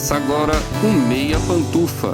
Começa agora o Meia Pantufa.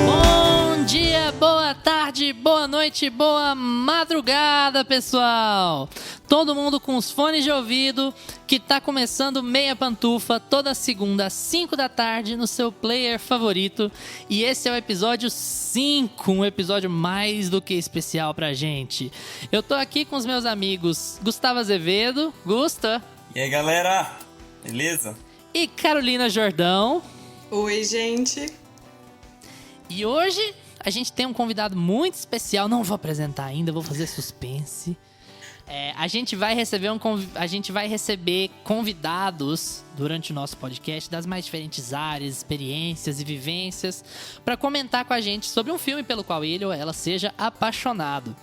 Bom dia, boa tarde, boa noite, boa madrugada, pessoal! Todo mundo com os fones de ouvido, que tá começando Meia Pantufa toda segunda às 5 da tarde no seu player favorito. E esse é o episódio 5, um episódio mais do que especial pra gente. Eu tô aqui com os meus amigos Gustavo Azevedo, Gusta. E aí, galera? Beleza? E Carolina Jordão. Oi, gente. E hoje a gente tem um convidado muito especial, não vou apresentar ainda, vou fazer suspense. A gente vai receber convidados durante o nosso podcast das mais diferentes áreas, experiências e vivências para comentar com a gente sobre um filme pelo qual ele ou ela seja apaixonado.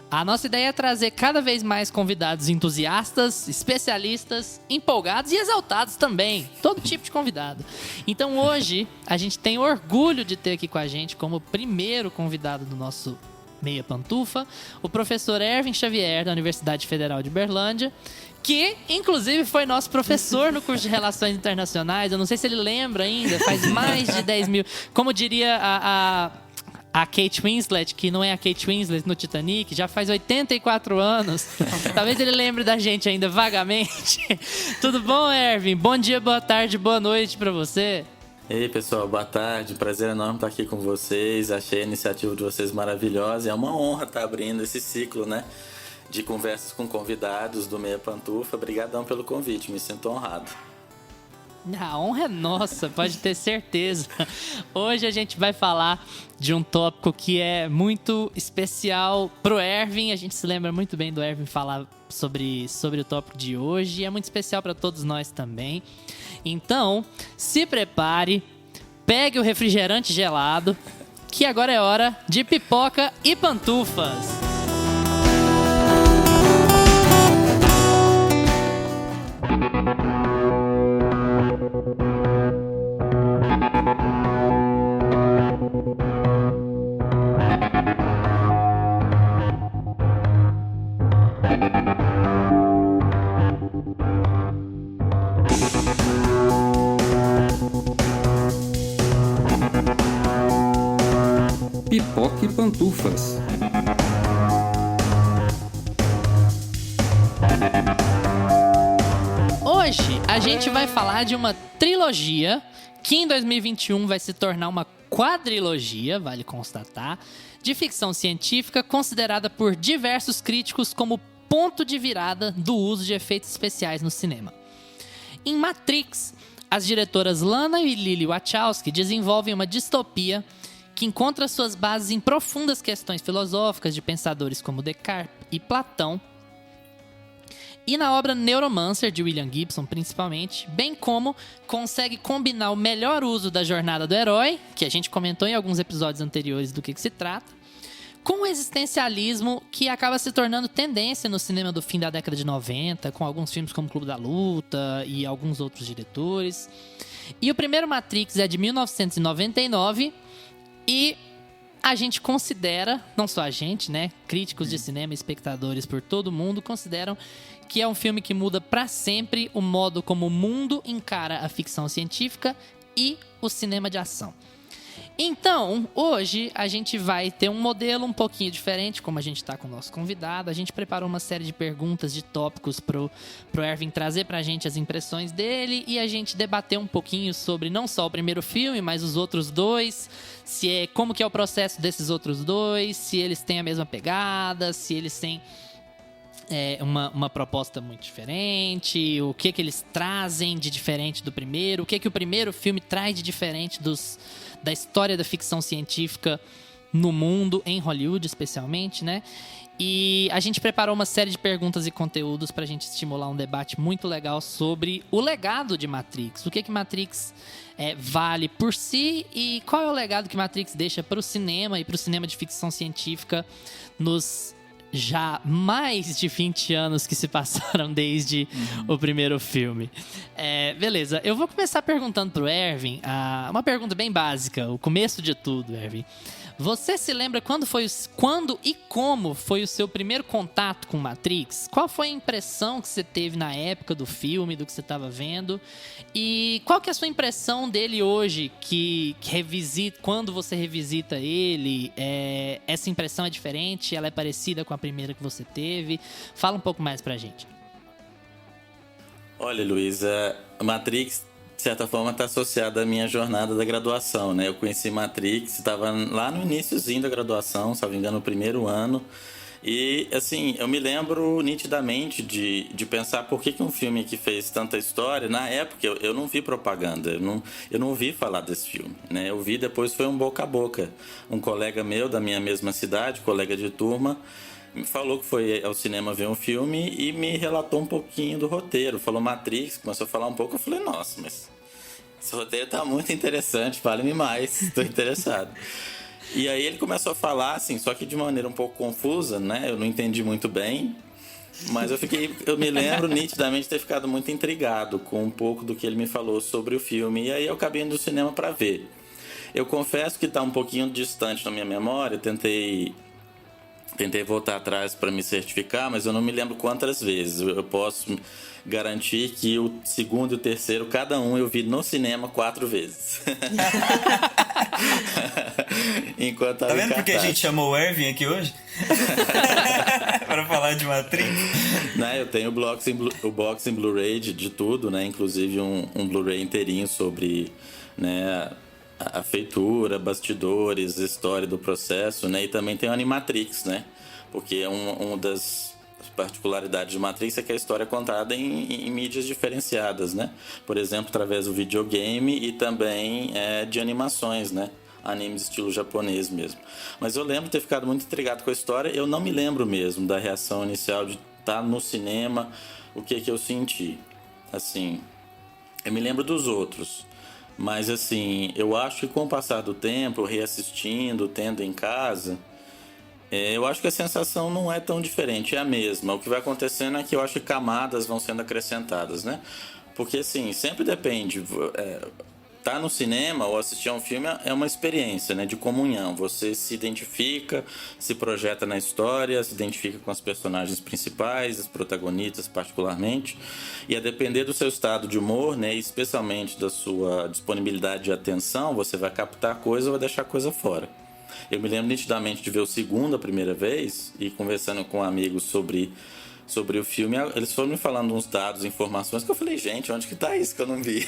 A nossa ideia é trazer cada vez mais convidados entusiastas, especialistas, empolgados e exaltados também. Todo tipo de convidado. Então hoje a gente tem orgulho de ter aqui com a gente como primeiro convidado do nosso Meia Pantufa, o professor Ervin Xavier, da Universidade Federal de Uberlândia, que, inclusive, foi nosso professor no curso de Relações Internacionais. Eu não sei se ele lembra ainda, faz mais de 10 mil... Como diria a Kate Winslet, que não é a Kate Winslet no Titanic, já faz 84 anos. Talvez ele lembre da gente ainda vagamente. Tudo bom, Ervin? Bom dia, boa tarde, boa noite pra você. E aí, pessoal, boa tarde. Prazer enorme estar aqui com vocês. Achei a iniciativa de vocês maravilhosa. É uma honra estar abrindo esse ciclo, né, de conversas com convidados do Meia Pantufa. Obrigadão pelo convite, me sinto honrado. A honra é nossa, pode ter certeza. Hoje a gente vai falar de um tópico que é muito especial pro Ervin. A gente se lembra muito bem do Ervin falar sobre o tópico de hoje. E é muito especial para todos nós também. Então, se prepare, pegue o refrigerante gelado, que agora é hora de pipoca e pantufas. Pipoca e Pantufas. Hoje a gente vai falar de uma trilogia que em 2021 vai se tornar uma quadrilogia, vale constatar, de ficção científica considerada por diversos críticos como ponto de virada do uso de efeitos especiais no cinema. Em Matrix, as diretoras Lana e Lily Wachowski desenvolvem uma distopia que encontra suas bases em profundas questões filosóficas de pensadores como Descartes e Platão, e na obra Neuromancer, de William Gibson, principalmente, bem como consegue combinar o melhor uso da jornada do herói, que a gente comentou em alguns episódios anteriores do que se trata, com o existencialismo que acaba se tornando tendência no cinema do fim da década de 90, com alguns filmes como Clube da Luta e alguns outros diretores. E o primeiro Matrix é de 1999, e a gente considera, não só a gente, né, críticos de cinema, espectadores por todo o mundo, consideram que é um filme que muda para sempre o modo como o mundo encara a ficção científica e o cinema de ação. Então, hoje a gente vai ter um modelo um pouquinho diferente, como a gente está com o nosso convidado. A gente preparou uma série de perguntas, de tópicos pro Ervin trazer pra gente as impressões dele e a gente debater um pouquinho sobre não só o primeiro filme, mas os outros dois, como que é o processo desses outros dois, se eles têm a mesma pegada, se eles têm uma proposta muito diferente, o que eles trazem de diferente do primeiro, o que o primeiro filme traz de diferente da história da ficção científica no mundo, em Hollywood especialmente, né? E a gente preparou uma série de perguntas e conteúdos pra gente estimular um debate muito legal sobre o legado de Matrix. O que Matrix vale por si e qual é o legado que Matrix deixa pro cinema e pro cinema de ficção científica nos já mais de 20 anos que se passaram desde o primeiro filme. Beleza, eu vou começar perguntando pro Ervin uma pergunta bem básica, o começo de tudo, Ervin. Você se lembra quando e como foi o seu primeiro contato com Matrix? Qual foi a impressão que você teve na época do filme, do que você estava vendo? E qual que é a sua impressão dele hoje, quando você revisita ele? Essa impressão é diferente? Ela é parecida com a primeira que você teve? Fala um pouco mais pra gente. Olha, Luísa, Matrix, de certa forma, está associada à minha jornada da graduação, né? Eu conheci Matrix, estava lá no iniciozinho da graduação, se não me engano, no primeiro ano. E, assim, eu me lembro nitidamente de pensar por que um filme que fez tanta história, na época eu não vi propaganda, eu não ouvi falar desse filme, né? Eu vi depois, foi um boca a boca. Um colega meu da minha mesma cidade, colega de turma, me falou que foi ao cinema ver um filme e me relatou um pouquinho do roteiro. Falou Matrix, começou a falar um pouco. Eu falei, nossa, mas esse roteiro tá muito interessante, fale-me mais, estou interessado. E aí ele começou a falar, assim, só que de maneira um pouco confusa, né? Eu não entendi muito bem, mas eu me lembro nitidamente de ter ficado muito intrigado com um pouco do que ele me falou sobre o filme. E aí eu acabei indo no cinema para ver. Eu confesso que tá um pouquinho distante na minha memória, tentei voltar atrás para me certificar, mas eu não me lembro quantas vezes. Eu posso garantir que o segundo e o terceiro, cada um eu vi no cinema 4 vezes. Enquanto tá vendo porque a gente chamou o Erwin aqui hoje? Para falar de Matrix. Né, eu tenho o box em Blu-ray de tudo, né? Inclusive um Blu-ray inteirinho sobre, né, a feitura, bastidores, história do processo, né? E também tem o Animatrix, né? Porque uma das particularidades de Matrix é que a história é contada em mídias diferenciadas, né? Por exemplo, através do videogame e também de animações, né? Animes estilo japonês mesmo. Mas eu lembro de ter ficado muito intrigado com a história. Eu não me lembro mesmo da reação inicial de estar no cinema, o que eu senti. Assim, eu me lembro dos outros. Mas, assim, eu acho que com o passar do tempo, reassistindo, tendo em casa, eu acho que a sensação não é tão diferente, é a mesma. O que vai acontecendo é que eu acho que camadas vão sendo acrescentadas, né? Porque, assim, sempre depende. Tá no cinema ou assistir a um filme é uma experiência, né, de comunhão. Você se identifica, se projeta na história, se identifica com as personagens principais, os protagonistas particularmente. E a depender do seu estado de humor, né, especialmente da sua disponibilidade de atenção, você vai captar coisa ou vai deixar coisa fora. Eu me lembro nitidamente de ver o segundo a primeira vez e conversando com amigos sobre o filme, eles foram me falando uns dados, informações, que eu falei, gente, onde que tá isso que eu não vi?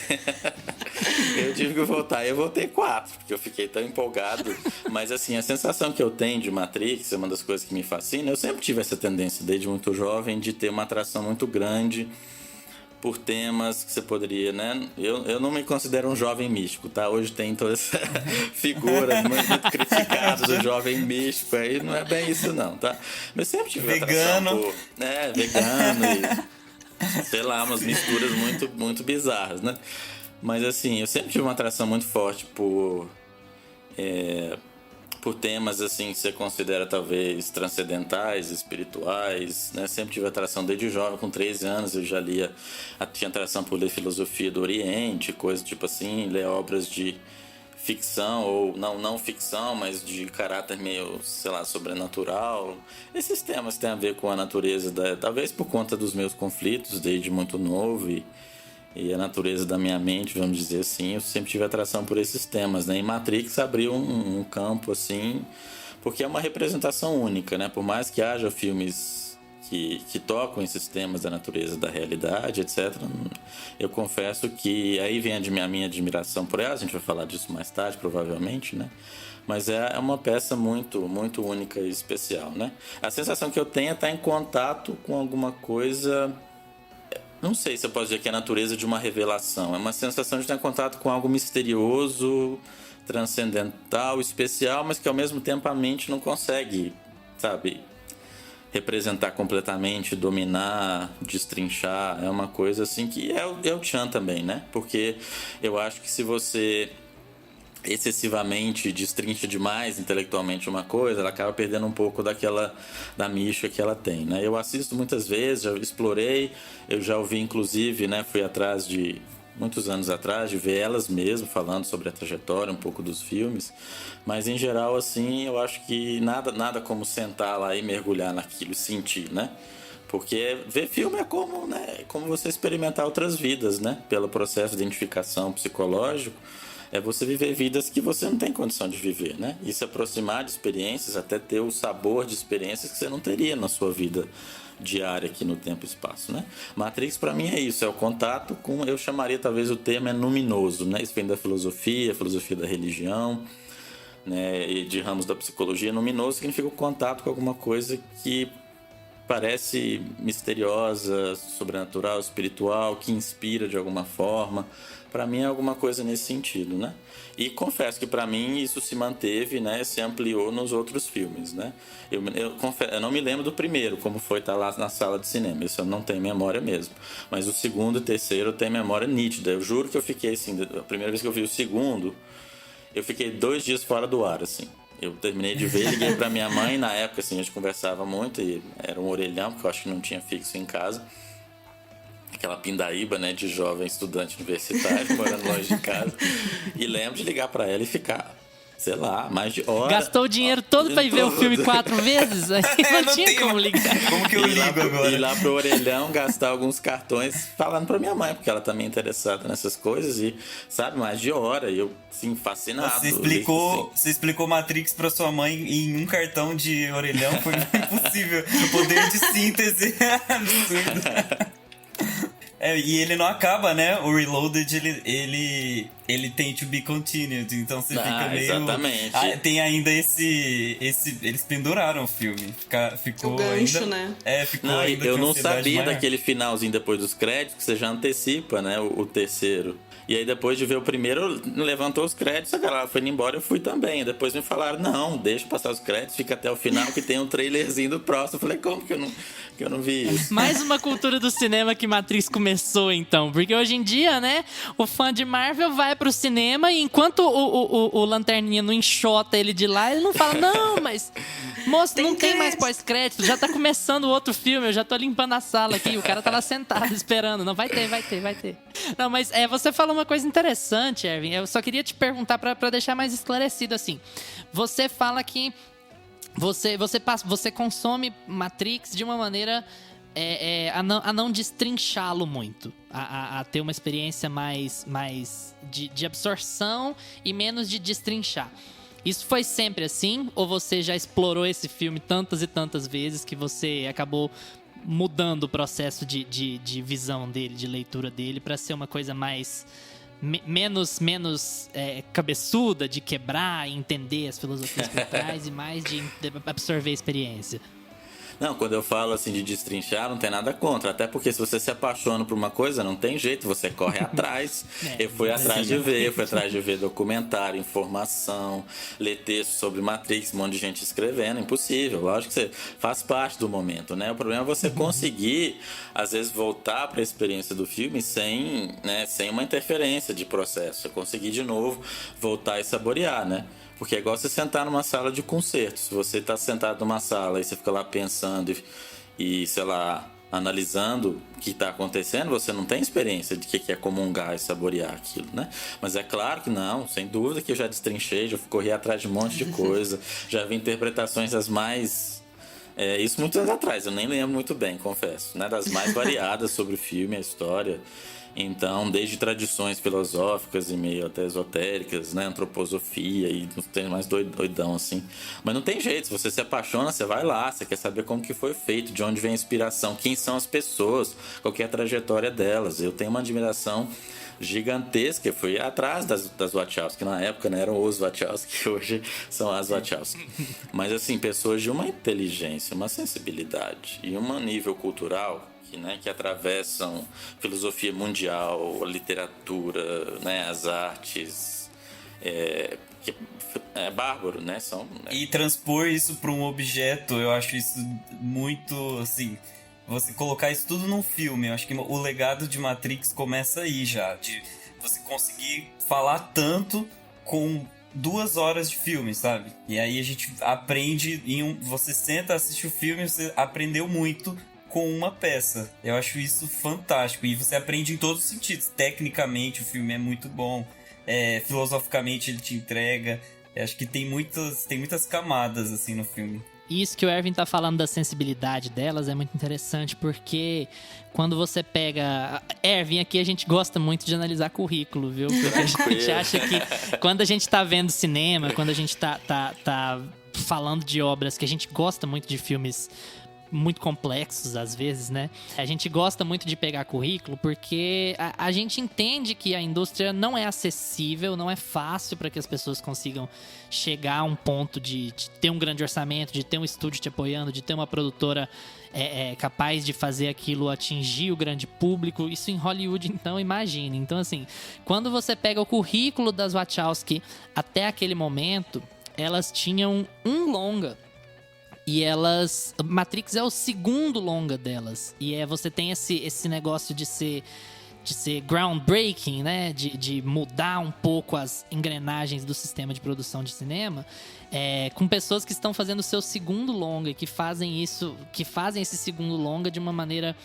Eu tive que voltar, e eu voltei 4, porque eu fiquei tão empolgado. Mas, assim, a sensação que eu tenho de Matrix é uma das coisas que me fascina. Eu sempre tive essa tendência, desde muito jovem, de ter uma atração muito grande por temas que você poderia, né? Eu não me considero um jovem místico, tá? Hoje tem toda essa figura muito criticada do jovem místico, aí não é bem isso não, tá? Mas sempre tive vegano. Atração por, vegano e, sei lá, umas misturas muito, muito bizarras, né? Mas, assim, eu sempre tive uma atração muito forte por temas, assim, que você considera talvez transcendentais, espirituais, né? Sempre tive atração desde jovem, com 13 anos eu já tinha atração por ler filosofia do Oriente, coisa tipo assim, ler obras de ficção, ou não ficção, mas de caráter meio, sei lá, sobrenatural. Esses temas têm a ver com a natureza, talvez por conta dos meus conflitos desde muito novo e a natureza da minha mente, vamos dizer assim, eu sempre tive atração por esses temas, né? E Matrix abriu um campo, assim, porque é uma representação única, né? Por mais que haja filmes que tocam esses temas da natureza, da realidade, etc., eu confesso que aí vem a minha admiração por ela, a gente vai falar disso mais tarde, provavelmente, né? Mas é uma peça muito, muito única e especial, né? A sensação que eu tenho é estar em contato com alguma coisa... Não sei se eu posso dizer que é a natureza de uma revelação. É uma sensação de estar em contato com algo misterioso, transcendental, especial, mas que ao mesmo tempo a mente não consegue, sabe, representar completamente, dominar, destrinchar. É uma coisa assim que é o Chan também, né? Porque eu acho que se você excessivamente destrincha demais intelectualmente uma coisa, ela acaba perdendo um pouco da mística que ela tem, né? Eu assisto muitas vezes, já explorei, eu já ouvi inclusive, né, fui atrás de muitos anos atrás, de ver elas mesmo falando sobre a trajetória, um pouco dos filmes. Mas em geral, assim, eu acho que nada como sentar lá e mergulhar naquilo e sentir, né? Porque ver filme é como, né, como você experimentar outras vidas, né? Pelo processo de identificação psicológico, é você viver vidas que você não tem condição de viver, né? E se aproximar de experiências, até ter o sabor de experiências que você não teria na sua vida diária aqui no tempo e espaço, né? Matrix para mim é isso, é o contato com, eu chamaria talvez o termo é luminoso, né? Isso vem da filosofia da religião, né? E de ramos da psicologia. Luminoso significa o contato com alguma coisa que parece misteriosa, sobrenatural, espiritual, que inspira de alguma forma. Para mim é alguma coisa nesse sentido, né? E confesso que para mim isso se manteve, né? Se ampliou nos outros filmes, né? Eu não me lembro do primeiro, como foi estar lá na sala de cinema. Isso eu não tenho memória mesmo. Mas o segundo e o terceiro eu tenho memória nítida. Eu juro que eu fiquei assim, a primeira vez que eu vi o segundo, eu fiquei 2 dias fora do ar, assim. Eu terminei de ver, liguei pra minha mãe, na época assim, a gente conversava muito e era um orelhão, porque eu acho que não tinha fixo em casa. Aquela pindaíba, né, de jovem estudante universitário, morando longe de casa. E lembro de ligar pra ela e ficar, sei lá, mais de hora. Gastou o dinheiro todo pra ir ver o filme 4 vezes? Aí não tinha como ligar. Como que eu ligo agora? Ir lá pro orelhão, gastar alguns cartões falando pra minha mãe, porque ela também é interessada nessas coisas e, sabe, mais de hora. E eu, assim, fascinado. Você explicou Matrix pra sua mãe em um cartão de orelhão, foi impossível. O poder de síntese é absurdo. E ele não acaba, né? O Reloaded, ele tem to be continued, então você fica meio... Exatamente. Tem ainda esse... Eles penduraram o filme. Ficou o gancho, ainda, né? Ficou Não, ainda eu com não ansiedade sabia maior. daquele finalzinho depois dos créditos, que você já antecipa, né, o terceiro. E aí depois de ver o primeiro, levantou os créditos, a galera foi embora, eu fui também. Depois me falaram, não, deixa passar os créditos, fica até o final que tem um trailerzinho do próximo. Eu falei, como que eu não vi isso? Mais uma cultura do cinema que Matrix começou, então. Porque hoje em dia, né, o fã de Marvel vai pro cinema e enquanto o Lanterninha não enxota ele de lá, ele não fala, não, mas... Moço, não tem mais pós-crédito, já tá começando o outro filme, eu já tô limpando a sala aqui, o cara tá lá sentado esperando. Não, vai ter. Não, mas você falou uma coisa interessante, Erwin. Eu só queria te perguntar pra deixar mais esclarecido, assim. Você fala que você consome Matrix de uma maneira a não destrinchá-lo muito. A ter uma experiência mais de absorção e menos de destrinchar. Isso foi sempre assim? Ou você já explorou esse filme tantas e tantas vezes que você acabou mudando o processo de visão dele, de leitura dele, para ser uma coisa mais... menos cabeçuda, de quebrar e entender as filosofias por trás e mais de absorver a experiência? Não, quando eu falo assim de destrinchar, não tem nada contra. Até porque se você se apaixona por uma coisa, não tem jeito, você corre atrás. Eu fui atrás de ver documentário, informação, ler texto sobre Matrix, um monte de gente escrevendo, impossível. Lógico que você faz parte do momento, né? O problema é você conseguir, às vezes, voltar para a experiência do filme sem uma interferência de processo. Você conseguir de novo voltar e saborear, né? Porque é igual você sentar numa sala de concerto. Se você está sentado numa sala e você fica lá pensando e sei lá, analisando o que está acontecendo, você não tem experiência de que é comungar e saborear aquilo, né? Mas é claro que não, sem dúvida que eu já destrinchei, já corri atrás de um monte de coisa, já vi interpretações as mais... isso muitos anos atrás, eu nem lembro muito bem, confesso, né? Das mais variadas sobre o filme, a história... Então, desde tradições filosóficas e meio até esotéricas, né? Antroposofia e não tem mais doidão assim. Mas não tem jeito, se você se apaixona, você vai lá, você quer saber como que foi feito, de onde vem a inspiração, quem são as pessoas, qual que é a trajetória delas. Eu tenho uma admiração gigantesca, eu fui atrás das Wachowski, que na época não eram os Wachowski, que hoje são as Wachowski. Mas assim, pessoas de uma inteligência, uma sensibilidade e um nível cultural que atravessam filosofia mundial, a literatura, né, as artes, que é bárbaro, né? E transpor isso para um objeto, eu acho isso muito, assim, você colocar isso tudo num filme, eu acho que o legado de Matrix começa aí já, de você conseguir falar tanto com 2 horas de filme, sabe? E aí a gente aprende, você senta, assiste o filme, você aprendeu muito com uma peça. Eu acho isso fantástico. E você aprende em todos os sentidos. Tecnicamente, o filme é muito bom. Filosoficamente, ele te entrega. Eu acho que tem muitas camadas, assim, no filme. Isso que o Erwin tá falando da sensibilidade delas é muito interessante, porque quando você pega... Erwin, aqui a gente gosta muito de analisar currículo, viu? Porque a gente acha que quando a gente tá vendo cinema, quando a gente tá falando de obras que a gente gosta muito de filmes muito complexos, às vezes, né? A gente gosta muito de pegar currículo porque a gente entende que a indústria não é acessível, não é fácil para que as pessoas consigam chegar a um ponto de ter um grande orçamento, de ter um estúdio te apoiando, de ter uma produtora capaz de fazer aquilo atingir o grande público. Isso em Hollywood, então, imagine. Então, assim, quando você pega o currículo das Wachowski até aquele momento, elas tinham um longa. E Matrix é o segundo longa delas. E você tem esse negócio de ser groundbreaking, né? De mudar um pouco as engrenagens do sistema de produção de cinema. Com pessoas que estão fazendo o seu segundo longa e que fazem esse segundo longa de uma maneira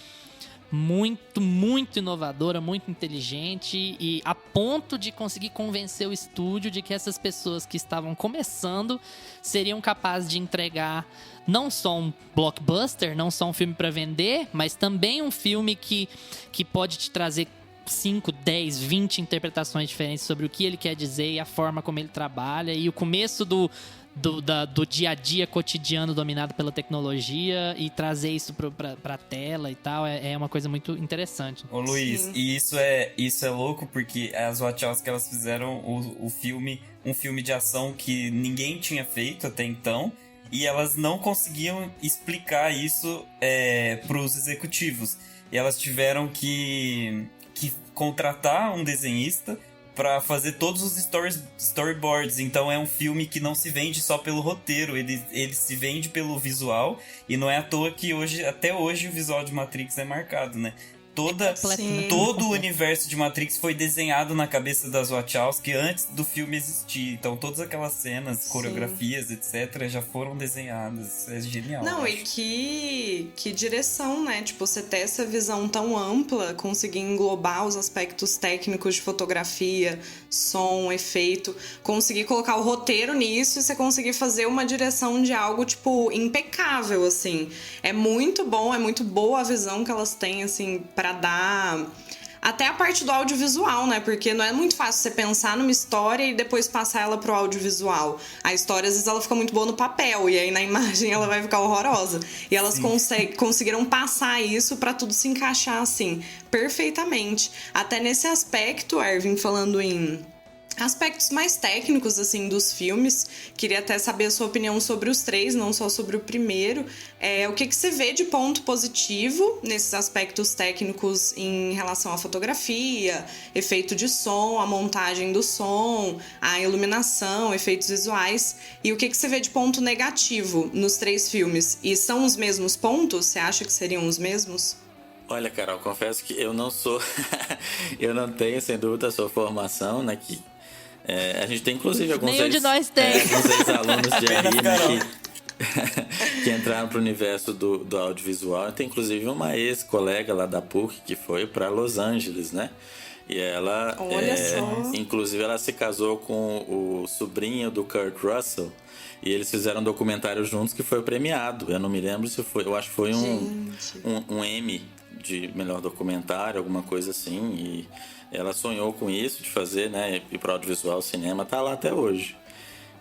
muito, muito inovadora, muito inteligente, e a ponto de conseguir convencer o estúdio de que essas pessoas que estavam começando seriam capazes de entregar não só um blockbuster, não só um filme para vender, mas também um filme que pode te trazer 5, 10, 20 interpretações diferentes sobre o que ele quer dizer e a forma como ele trabalha, e o começo do dia a dia cotidiano dominado pela tecnologia e trazer isso pra tela e tal, é uma coisa muito interessante. Ô Luiz, sim. E isso é louco porque as Wachowski, elas fizeram um filme de ação que ninguém tinha feito até então, e elas não conseguiam explicar isso pros executivos. E elas tiveram que contratar um desenhista pra fazer todos os storyboards. Então é um filme que não se vende só pelo roteiro, ele se vende pelo visual, e não é à toa que até hoje o visual de Matrix é marcado, né? Todo o universo de Matrix foi desenhado na cabeça das Wachowski antes do filme existir. Então todas aquelas cenas, coreografias, etc, já foram desenhadas. É genial. Não, e que direção, né? Tipo, você ter essa visão tão ampla, conseguir englobar os aspectos técnicos de fotografia, som, efeito, conseguir colocar o roteiro nisso e você conseguir fazer uma direção de algo, tipo, impecável, assim. É muito bom, é muito boa a visão que elas têm, assim, pra dar até a parte do audiovisual, né? Porque não é muito fácil você pensar numa história e depois passar ela pro audiovisual. A história, às vezes, ela fica muito boa no papel e aí na imagem ela vai ficar horrorosa. E elas conseguiram passar isso pra tudo se encaixar, assim, perfeitamente. Até nesse aspecto, Erwin, falando em aspectos mais técnicos, assim, dos filmes. Queria até saber a sua opinião sobre os três, não só sobre o primeiro. O que você vê de ponto positivo nesses aspectos técnicos em relação à fotografia, efeito de som, a montagem do som, a iluminação, efeitos visuais. E o que você vê de ponto negativo nos três filmes? E são os mesmos pontos? Você acha que seriam os mesmos? Olha, Carol, confesso que eu não sou... eu não tenho, sem dúvida, a sua formação, né? A gente tem, inclusive, alguns ex-alunos de RI, né, que entraram para o universo do audiovisual. Tem, inclusive, uma ex-colega lá da PUC que foi para Los Angeles, né? E ela, inclusive, ela se casou com o sobrinho do Kurt Russell. E eles fizeram um documentário juntos que foi premiado. Eu não me lembro se foi... Eu acho que foi um Emmy de melhor documentário, alguma coisa assim. E ela sonhou com isso, de fazer, né? Ir pro audiovisual, cinema, tá lá até hoje.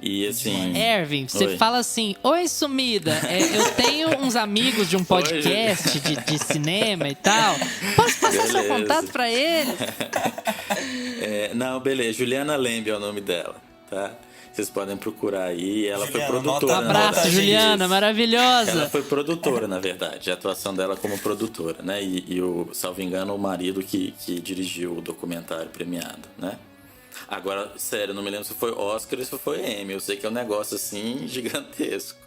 E assim... Erwin, você fala assim: oi, sumida, eu tenho uns amigos de um podcast de cinema e tal. Posso passar seu contato pra eles? Não, beleza. Juliana Lembe é o nome dela, tá? Vocês podem procurar aí. Ela foi produtora. Um abraço, Juliana, maravilhosa. Ela foi produtora, na verdade. A atuação dela como produtora, né? E salvo engano, o marido que dirigiu o documentário premiado, né? Agora, sério, não me lembro se foi Oscar ou se foi Emmy. Eu sei que é um negócio, assim, gigantesco.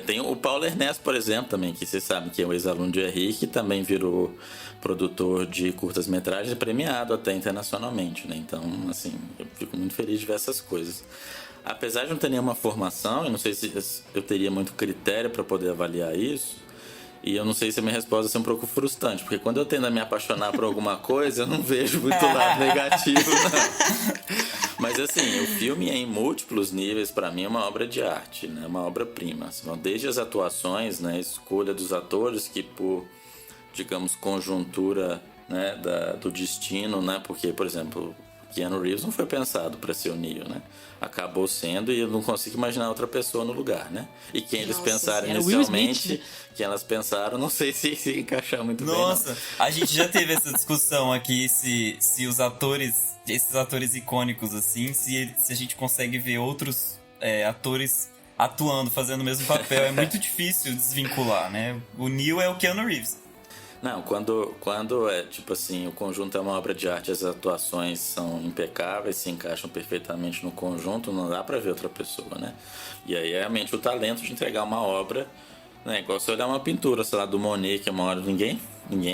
Tem o Paulo Ernesto, por exemplo, também, que vocês sabem que é um ex-aluno de RI, que também virou produtor de curtas-metragens premiado até internacionalmente, né? Então, assim, eu fico muito feliz de ver essas coisas. Apesar de não ter nenhuma formação, eu não sei se eu teria muito critério para poder avaliar isso, E eu não sei se a minha resposta vai ser um pouco frustrante, porque quando eu tendo a me apaixonar por alguma coisa, eu não vejo muito lado negativo, não. Mas assim, o filme em múltiplos níveis, pra mim, é uma obra de arte, né? Uma obra-prima. Desde as atuações, né? A escolha dos atores que por, digamos, conjuntura, né? do destino, né? Porque, por exemplo, Keanu Reeves não foi pensado para ser o Neo, né? Acabou sendo, e eu não consigo imaginar outra pessoa no lugar, né? E quem eles pensaram inicialmente, quem elas pensaram, não sei se encaixar muito bem. Nossa, a gente já teve essa discussão aqui se os atores, esses atores icônicos assim, se a gente consegue ver outros atores atuando, fazendo o mesmo papel. É muito difícil desvincular, né? O Neo é o Keanu Reeves. Não, quando é tipo assim, o conjunto é uma obra de arte, as atuações são impecáveis, se encaixam perfeitamente no conjunto, não dá pra ver outra pessoa, né? E aí é realmente o talento de entregar uma obra, né? Igual se olhar uma pintura, sei lá, do Monet, que é uma hora ninguém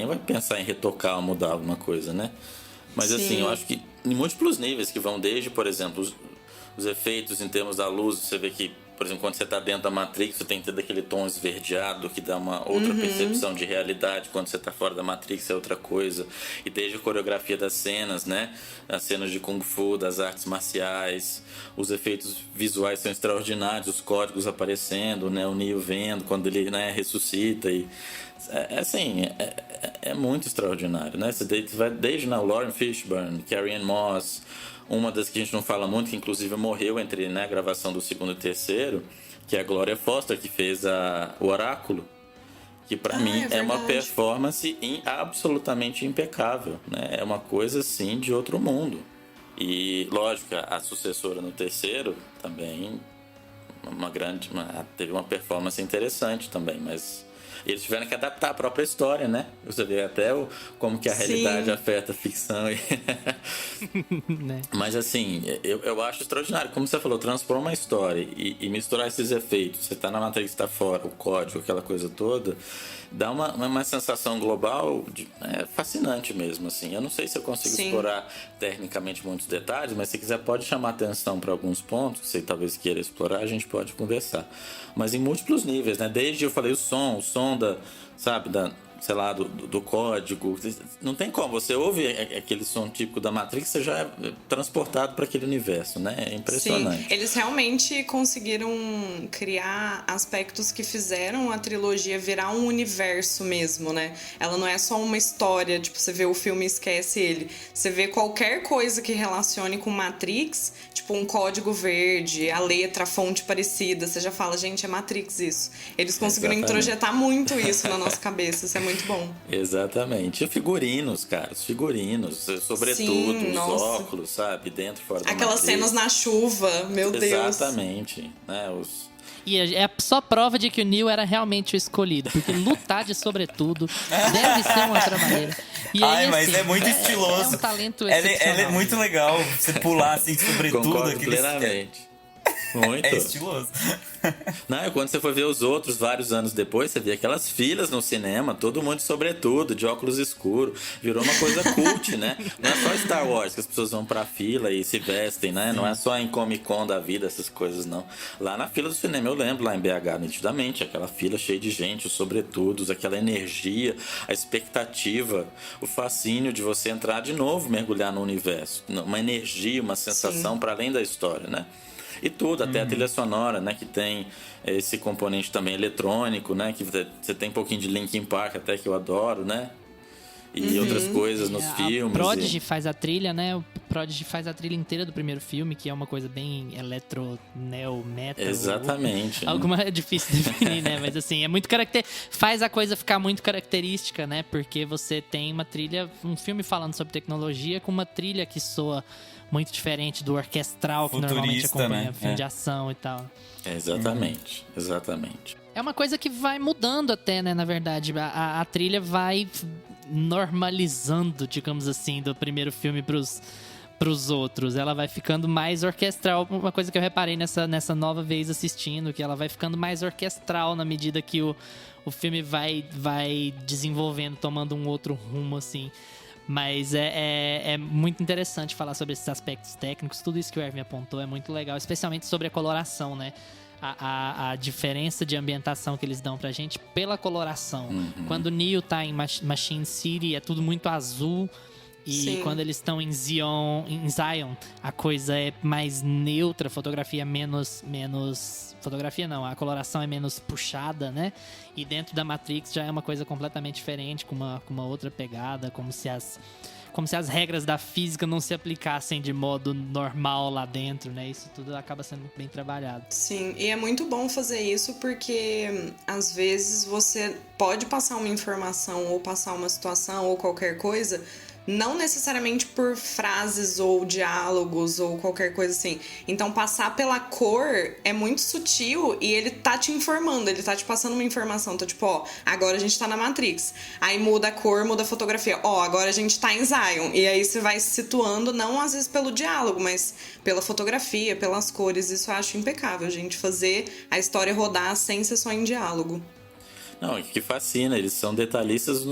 vai pensar em retocar ou mudar alguma coisa, né? Mas assim, eu acho que em múltiplos níveis que vão desde, por exemplo, os efeitos em termos da luz, você vê que, por exemplo, quando você está dentro da Matrix, você tem que ter aquele tom esverdeado que dá uma outra percepção de realidade. Quando você está fora da Matrix é outra coisa. E desde a coreografia das cenas, né? As cenas de Kung Fu, das artes marciais, os efeitos visuais são extraordinários, os códigos aparecendo, né? O Neo vendo quando ele, né, ressuscita. E é muito extraordinário, né? Você vai desde na Lauren Fishburne, Carrie-Anne Moss, uma das que a gente não fala muito, que inclusive morreu entre, né, a gravação do segundo e terceiro, que é a Gloria Foster, que fez o Oráculo, que pra mim é uma performance absolutamente impecável, né? É uma coisa assim de outro mundo. E lógico, a sucessora no terceiro também teve uma performance interessante também, mas eles tiveram que adaptar a própria história, né? Você vê até como que a realidade afeta a ficção. Né? Mas assim, eu acho extraordinário. Como você falou, transforma uma história e misturar esses efeitos. Você tá na Matrix, tá fora, o código, aquela coisa toda, dá uma sensação global fascinante mesmo, assim. Eu não sei se eu consigo explorar tecnicamente muitos detalhes, mas se quiser pode chamar atenção para alguns pontos que você talvez queira explorar, a gente pode conversar. Mas em múltiplos níveis, né? Desde, eu falei, o som sei lá, do código. Não tem como. Você ouve aquele som típico da Matrix, você já é transportado para aquele universo, né? É impressionante. Sim, eles realmente conseguiram criar aspectos que fizeram a trilogia virar um universo mesmo, né? Ela não é só uma história, tipo, você vê o filme e esquece ele. Você vê qualquer coisa que relacione com Matrix, tipo um código verde, a letra, a fonte parecida, você já fala, gente, é Matrix isso. Eles conseguiram introjetar muito isso na nossa cabeça, isso é muito bom. Exatamente. E figurinos, cara. Os figurinos, sobretudo, os óculos, sabe? Dentro e fora da Aquelas Matrix. cenas na chuva, meu Deus. Exatamente. Né? E é só prova de que o Neo era realmente o escolhido, porque lutar de sobretudo deve ser uma trabalheira. E aí, mas é muito estiloso. É um talento Ela excepcional. é muito legal você pular assim sobretudo. Concordo plenamente. Muito. É estiloso. Não, e quando você for ver os outros vários anos depois, você vê aquelas filas no cinema, todo mundo de sobretudo, de óculos escuros. Virou uma coisa cult, né? Não é só Star Wars que as pessoas vão pra fila e se vestem, né? Não é só em Comic Con da vida, essas coisas, não. Lá na fila do cinema, eu lembro, lá em BH, nitidamente, aquela fila cheia de gente, os sobretudos, aquela energia, a expectativa, o fascínio de você entrar de novo, mergulhar no universo. Uma energia, uma sensação para além da história, né? E tudo, até a trilha sonora, né? Que tem esse componente também eletrônico, né? Que você tem um pouquinho de Linkin Park até, que eu adoro, né? E outras coisas nos filmes. O Prodigy faz a trilha, né? O Prodigy faz a trilha inteira do primeiro filme, que é uma coisa bem eletro, neo, metal. Exatamente. Algo mais difícil de definir, né? Mas assim, é muito faz a coisa ficar muito característica, né? Porque você tem uma trilha, um filme falando sobre tecnologia com uma trilha que soa muito diferente do orquestral que normalmente acompanha filme de ação e tal. Exatamente, exatamente. É uma coisa que vai mudando até, né, na verdade. A trilha vai normalizando, digamos assim, do primeiro filme pros outros. Ela vai ficando mais orquestral. Uma coisa que eu reparei nessa nova vez assistindo, que ela vai ficando mais orquestral na medida que o filme vai desenvolvendo, tomando um outro rumo, assim. Mas é muito interessante falar sobre esses aspectos técnicos. Tudo isso que o Erwin apontou é muito legal, especialmente sobre a coloração, né? a diferença de ambientação que eles dão pra gente pela coloração. Quando o Neo tá em Machine City, é tudo muito azul. E Sim. quando eles estão em Zion, a coisa é mais neutra, a fotografia é menos... Fotografia não, a coloração é menos puxada, né? E dentro da Matrix já é uma coisa completamente diferente, com uma outra pegada, como se as regras da física não se aplicassem de modo normal lá dentro, né? Isso tudo acaba sendo muito bem trabalhado. Sim, e é muito bom fazer isso porque às vezes você pode passar uma informação ou passar uma situação ou qualquer coisa, não necessariamente por frases ou diálogos ou qualquer coisa assim. Então passar pela cor é muito sutil e ele tá te informando, ele tá te passando uma informação. Tá tipo, ó, agora a gente tá na Matrix. Aí muda a cor, muda a fotografia. Ó, agora a gente tá em Zion. E aí você vai se situando, não às vezes pelo diálogo, mas pela fotografia, pelas cores. Isso eu acho impecável, gente. Fazer a história rodar sem ser só em diálogo. Não, que fascina, eles são detalhistas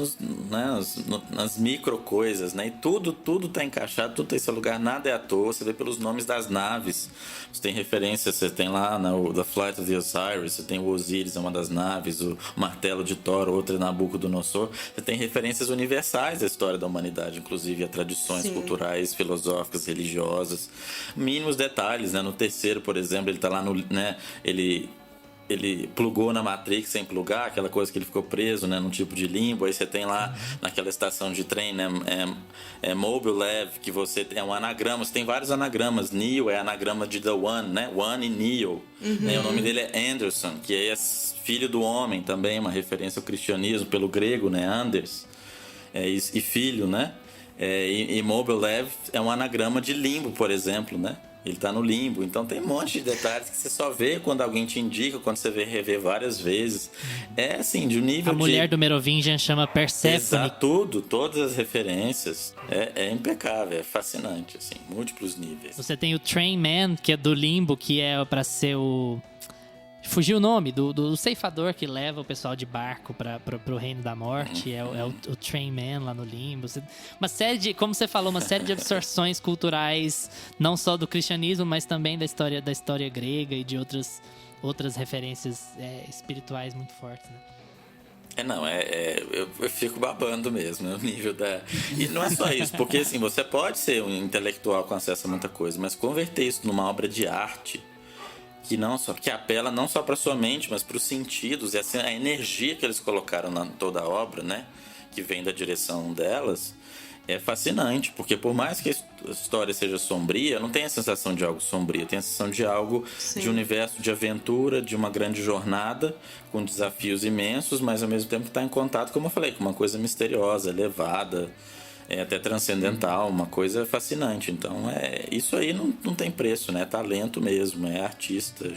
nas micro coisas, né? E tudo tá encaixado, tudo tem seu lugar, nada é à toa. Você vê pelos nomes das naves. Você tem referência, você tem lá o The Flight of the Osiris, você tem o Osiris, é uma das naves, o Martelo de Thor, outra é Nabucodonosor. Você tem referências universais da história da humanidade, inclusive a tradições Sim. culturais, filosóficas, religiosas. Mínimos detalhes, né? No terceiro, por exemplo, ele tá lá no... né? Ele plugou na Matrix sem plugar, aquela coisa que ele ficou preso, né, num tipo de limbo. Aí você tem lá naquela estação de trem, né, Mobile Lev, que você é um anagrama, você tem vários anagramas. Neo é anagrama de The One, né, One e Neo. Né, o nome dele é Anderson, que é filho do homem também, uma referência ao cristianismo pelo grego, né, Anders, e filho, né. E Mobile Lev é um anagrama de limbo, por exemplo, né. Ele tá no limbo, então tem um monte de detalhes que você só vê quando alguém te indica, quando você vê rever várias vezes. É assim, de um nível A mulher do Merovingian chama Persephone. Exato, todas as referências. É impecável, é fascinante, assim, múltiplos níveis. Você tem o Train Man, que é do limbo, que é pra ser o... Fugiu o nome do ceifador que leva o pessoal de barco pro reino da morte. É o Train Man lá no limbo. Uma série de, como você falou, uma série de absorções culturais, não só do cristianismo, mas também da história grega e de outras referências espirituais muito fortes, né? Eu fico babando mesmo, o nível da... E não é só isso, porque assim, você pode ser um intelectual com acesso a muita coisa, mas converter isso numa obra de arte que apela não só para sua mente, mas para os sentidos, e assim, a energia que eles colocaram na toda a obra, né, que vem da direção delas, é fascinante, porque por mais que a história seja sombria, não tem a sensação de algo sombrio, tem a sensação de algo, Sim. de um universo de aventura, de uma grande jornada, com desafios imensos, mas ao mesmo tempo está em contato, como eu falei, com uma coisa misteriosa, elevada, até transcendental, uma coisa fascinante. Então, isso aí não tem preço, né? É talento mesmo, é artista,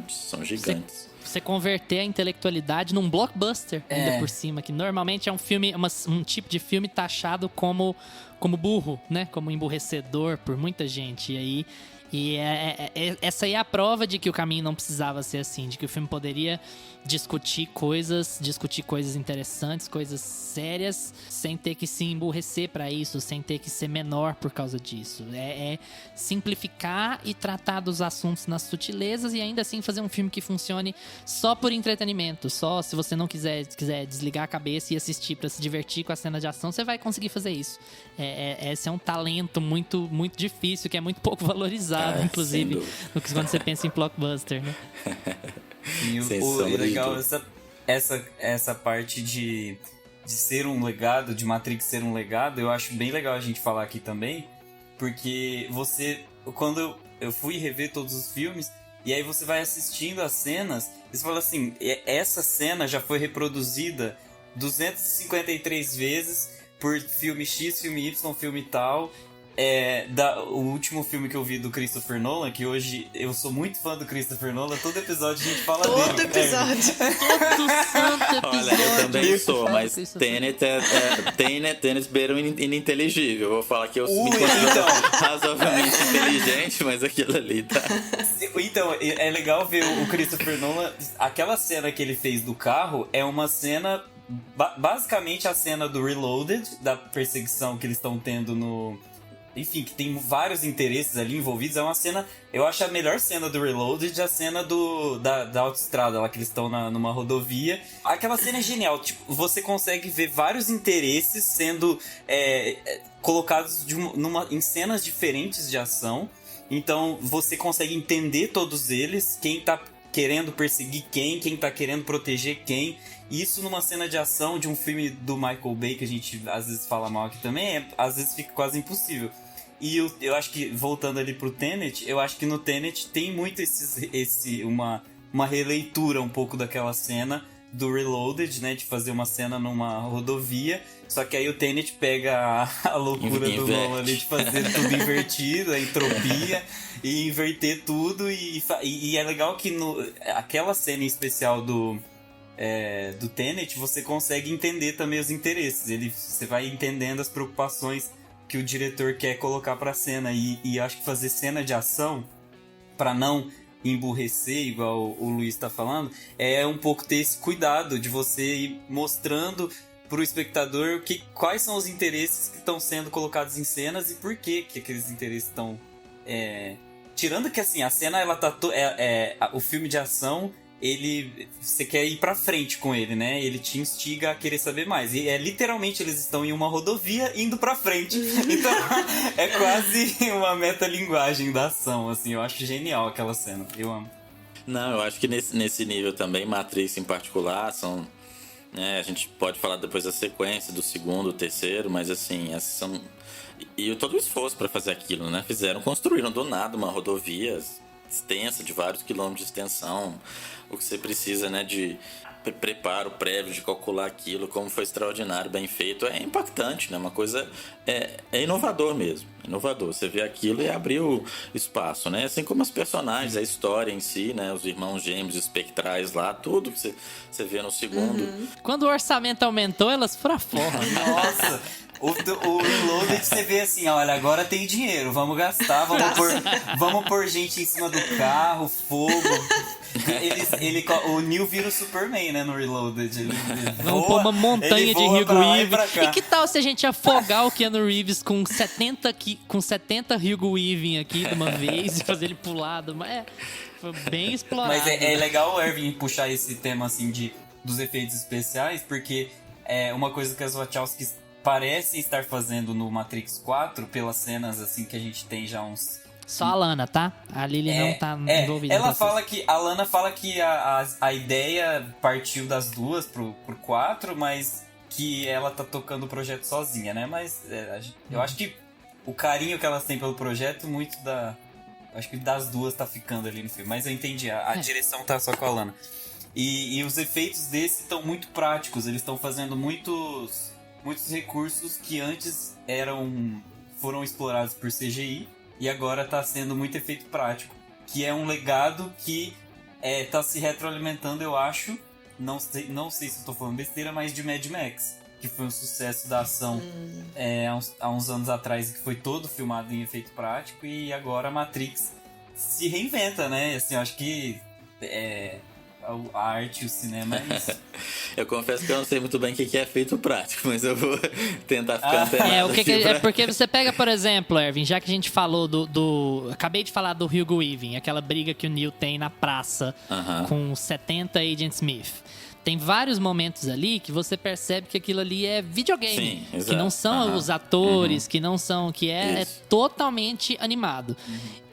são gigantes. Você converter a intelectualidade num blockbuster, ainda por cima, que normalmente é um filme, um tipo de filme taxado como burro, né? Como emburrecedor por muita gente. Essa aí é a prova de que o caminho não precisava ser assim, de que o filme poderia discutir coisas interessantes, coisas sérias, sem ter que se emburrecer pra isso, sem ter que ser menor por causa disso. É simplificar e tratar dos assuntos nas sutilezas e ainda assim fazer um filme que funcione só por entretenimento, só se você não quiser desligar a cabeça e assistir pra se divertir com a cena de ação, você vai conseguir fazer isso. Esse é um talento muito, muito difícil, que é muito pouco valorizado, inclusive, quando você pensa em blockbuster, né? E o legal essa parte de ser um legado, de Matrix ser um legado, eu acho bem legal a gente falar aqui também, porque quando eu fui rever todos os filmes, e aí você vai assistindo as cenas, e você fala assim, essa cena já foi reproduzida 253 vezes por filme X, filme Y, filme tal. O último filme que eu vi do Christopher Nolan, que hoje eu sou muito fã do Christopher Nolan, todo episódio a gente fala dele. Todo episódio. Todo santo episódio. Olha, eu também sou, mas Tenet beira ininteligível. Eu vou falar que eu me considero razoavelmente inteligente, mas aquilo ali tá... Então, é legal ver o Christopher Nolan. Aquela cena que ele fez do carro é uma cena... Basicamente a cena do Reloaded, da perseguição que eles estão tendo enfim, que tem vários interesses ali envolvidos. É uma cena, eu acho a melhor cena do Reloaded, a cena da autoestrada, lá que eles estão numa rodovia. Aquela cena é genial, tipo, você consegue ver vários interesses sendo colocados em cenas diferentes de ação. Então você consegue entender todos eles, quem tá querendo perseguir quem tá querendo proteger quem. Isso numa cena de ação de um filme do Michael Bay, que a gente às vezes fala mal aqui também, às vezes fica quase impossível. E eu acho que, voltando ali pro Tenet, eu acho que no Tenet tem muito uma releitura um pouco daquela cena do Reloaded, né? De fazer uma cena numa rodovia. Só que aí o Tenet pega a loucura do Nolan ali de fazer tudo invertido, a entropia, e inverter tudo. E é legal que aquela cena em especial do Tenet, você consegue entender também os interesses. Você vai entendendo as preocupações que o diretor quer colocar pra cena. E acho que fazer cena de ação, pra não emburrecer, igual o Luiz tá falando, é um pouco ter esse cuidado de você ir mostrando pro espectador quais são os interesses que estão sendo colocados em cenas e por que aqueles interesses estão... Tirando que, assim, a cena, ela tá... o filme de ação, você quer ir pra frente com ele, né? Ele te instiga a querer saber mais. E literalmente eles estão em uma rodovia indo pra frente. Então é quase uma metalinguagem da ação, assim. Eu acho genial aquela cena. Eu amo. Não, eu acho que nesse nível também, Matrix em particular, são... a gente pode falar depois da sequência, do segundo, terceiro, mas assim, essas são... E todo o esforço pra fazer aquilo, né? Construíram do nada uma rodovia extensa, de vários quilômetros de extensão, o que você precisa, né, de preparo prévio, de calcular aquilo, como foi extraordinário, bem feito, é impactante, né, uma coisa, é inovador mesmo, inovador, você vê aquilo e abriu espaço, né, assim como os personagens, a história em si, né, os irmãos gêmeos espectrais lá, tudo que você vê no segundo. Quando o orçamento aumentou, elas foram fora. Nossa! O Reloaded, você vê assim, olha, agora tem dinheiro, vamos gastar, vamos pôr gente em cima do carro, fogo. O Neo vira o Superman, né, no Reloaded. Vamos pôr uma montanha de Hugo Weaving. E que tal se a gente afogar o Keanu Reeves com 70 Hugo Weaving aqui de uma vez e fazer ele pular? Foi bem explorado. Mas é legal o Irving puxar esse tema, assim, dos efeitos especiais, porque é uma coisa que as Wachowskis parecem estar fazendo no Matrix 4, pelas cenas assim que a gente tem já uns... Só a Lana, tá? A Lily não tá envolvida. A Lana fala que a ideia partiu das duas pro 4, mas que ela tá tocando o projeto sozinha, né? Mas eu acho que o carinho que elas têm pelo projeto, acho que das duas tá ficando ali no filme. Mas eu entendi, a direção tá só com a Lana. E os efeitos desse estão muito práticos, eles estão fazendo muitos recursos que antes foram explorados por CGI e agora está sendo muito efeito prático, que é um legado que está se retroalimentando, eu acho, não sei se estou falando besteira, mas de Mad Max, que foi um sucesso da ação há uns anos atrás, que foi todo filmado em efeito prático, e agora a Matrix se reinventa, né? Assim, eu acho que a arte e o cinema é isso. Eu confesso que eu não sei muito bem o que é efeito prático, mas eu vou tentar ficar antenado. É porque você pega, por exemplo, Ervin, já que a gente falou acabei de falar do Hugo Weaving, aquela briga que o Neo tem na praça com 70 Agent Smith. Tem vários momentos ali que você percebe que aquilo ali é videogame. Sim, exato. Que não são os atores, que não são... Que é totalmente animado.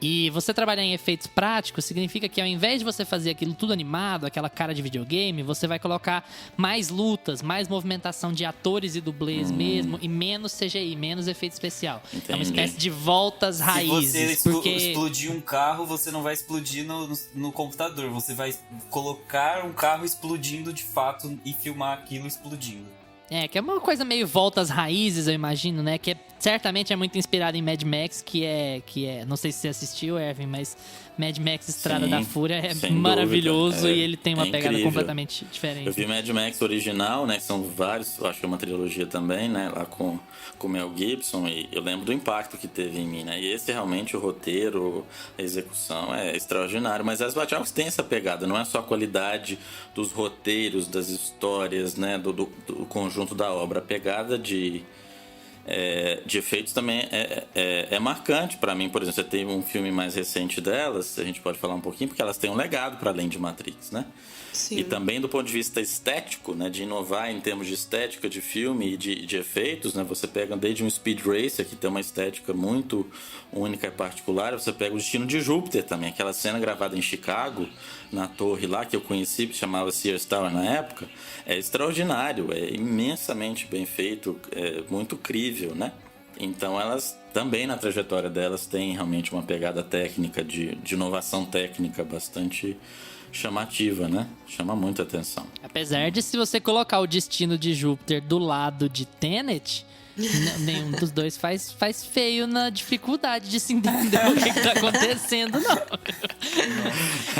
E você trabalhar em efeitos práticos significa que ao invés de você fazer aquilo tudo animado, aquela cara de videogame, você vai colocar mais lutas, mais movimentação de atores e dublês mesmo, e menos CGI, menos efeito especial. Entendi. É uma espécie de voltas raízes. Se você explodir um carro, você não vai explodir no computador. Você vai colocar um carro explodindo de fato e filmar aquilo explodindo. Que é uma coisa meio voltas raízes, eu imagino, né? Que certamente é muito inspirado em Mad Max, que é... Não sei se você assistiu, Erwin, mas Mad Max Estrada da Fúria é maravilhoso e ele tem uma pegada completamente diferente. Eu vi Mad Max original, né? São vários, eu acho que é uma trilogia também, né? Lá com Mel Gibson, e eu lembro do impacto que teve em mim, né? E esse realmente, o roteiro, a execução é extraordinário. Mas as Wachowskis têm essa pegada, não é só a qualidade dos roteiros, das histórias, né? Do conjunto da obra. A pegada de de efeitos também é marcante para mim. Por exemplo, você tem um filme mais recente delas, a gente pode falar um pouquinho, porque elas têm um legado para além de Matrix, né? Sim. E também do ponto de vista estético, né, de inovar em termos de estética de filme e de efeitos, né, você pega desde um Speed Racer, que tem uma estética muito única e particular, você pega o Destino de Júpiter também, aquela cena gravada em Chicago, na torre lá, que eu conheci, que chamava Sears Tower na época, é extraordinário, é imensamente bem feito, é muito crível, né? Então elas também, na trajetória delas, têm realmente uma pegada técnica, de inovação técnica bastante chamativa, né? Chama muita atenção. Apesar de, se você colocar o Destino de Júpiter do lado de Tenet, nenhum dos dois faz feio na dificuldade de se entender o que tá acontecendo, não.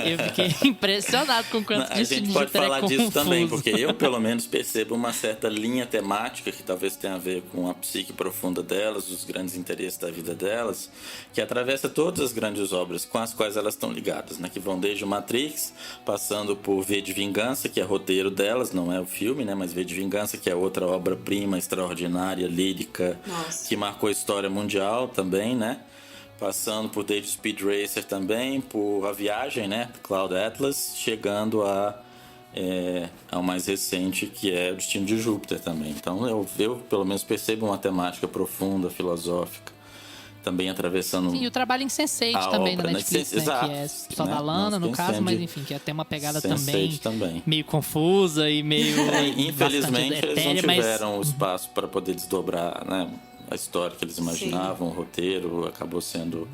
Eu fiquei impressionado com quanto A Destino gente de pode Júpiter falar é disso confuso. também, porque eu, pelo menos, percebo uma certa linha temática que talvez tenha a ver com a psique profunda delas, os grandes interesses da vida delas, que atravessa todas as grandes obras com as quais elas estão ligadas, né? Que vão desde o Matrix, passando por V de Vingança, que é roteiro delas, não é o filme, né? Mas V de Vingança, que é outra obra-prima extraordinária, lírica, Nossa. que marcou a história mundial também, né? Passando por desde Speed Racer também, por A Viagem, né? Cloud Atlas, chegando ao mais recente, que é O Destino de Júpiter também. Então eu pelo menos percebo uma temática profunda, filosófica, também atravessando... Sim, e o trabalho em Sense8 a também obra, da né? Netflix, né? Exato, Que é só né? da Lana, no Nós caso, pensamos mas de enfim, que tem uma pegada Sense8 também, também. meio confusa e meio Infelizmente, bastante eles não etérea, mas tiveram o espaço para poder desdobrar, né, a história que eles imaginavam, o roteiro acabou sendo,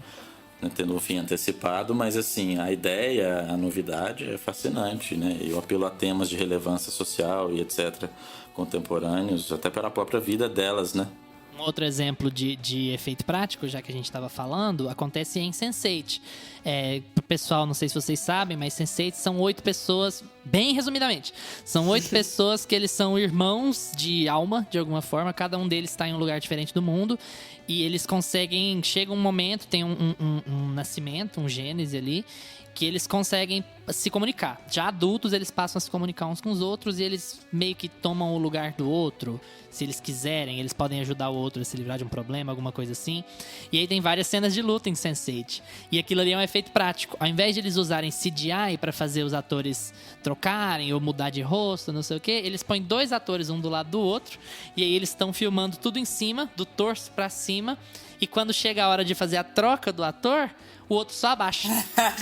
né, tendo um fim antecipado, mas assim, a ideia, a novidade é fascinante, né? E o apelo a temas de relevância social e etc. contemporâneos, até pela própria vida delas, né? Um outro exemplo de efeito prático, já que a gente estava falando, acontece em Sense8. Pro pessoal, não sei se vocês sabem, mas Sense8 são 8 pessoas, bem resumidamente, são 8 pessoas que eles são irmãos de alma, de alguma forma, cada um deles está em um lugar diferente do mundo, e eles conseguem, chega um momento, tem um nascimento, um gênese ali, que eles conseguem se comunicar. Já adultos, eles passam a se comunicar uns com os outros e eles meio que tomam o lugar do outro. Se eles quiserem, eles podem ajudar o outro a se livrar de um problema, alguma coisa assim. E aí tem várias cenas de luta em Sense8. E aquilo ali é um efeito prático. Ao invés de eles usarem CGI para fazer os atores trocarem ou mudar de rosto, não sei o que, eles põem 2 atores um do lado do outro. E aí eles estão filmando tudo em cima, do torso para cima. E quando chega a hora de fazer a troca do ator, o outro só abaixa.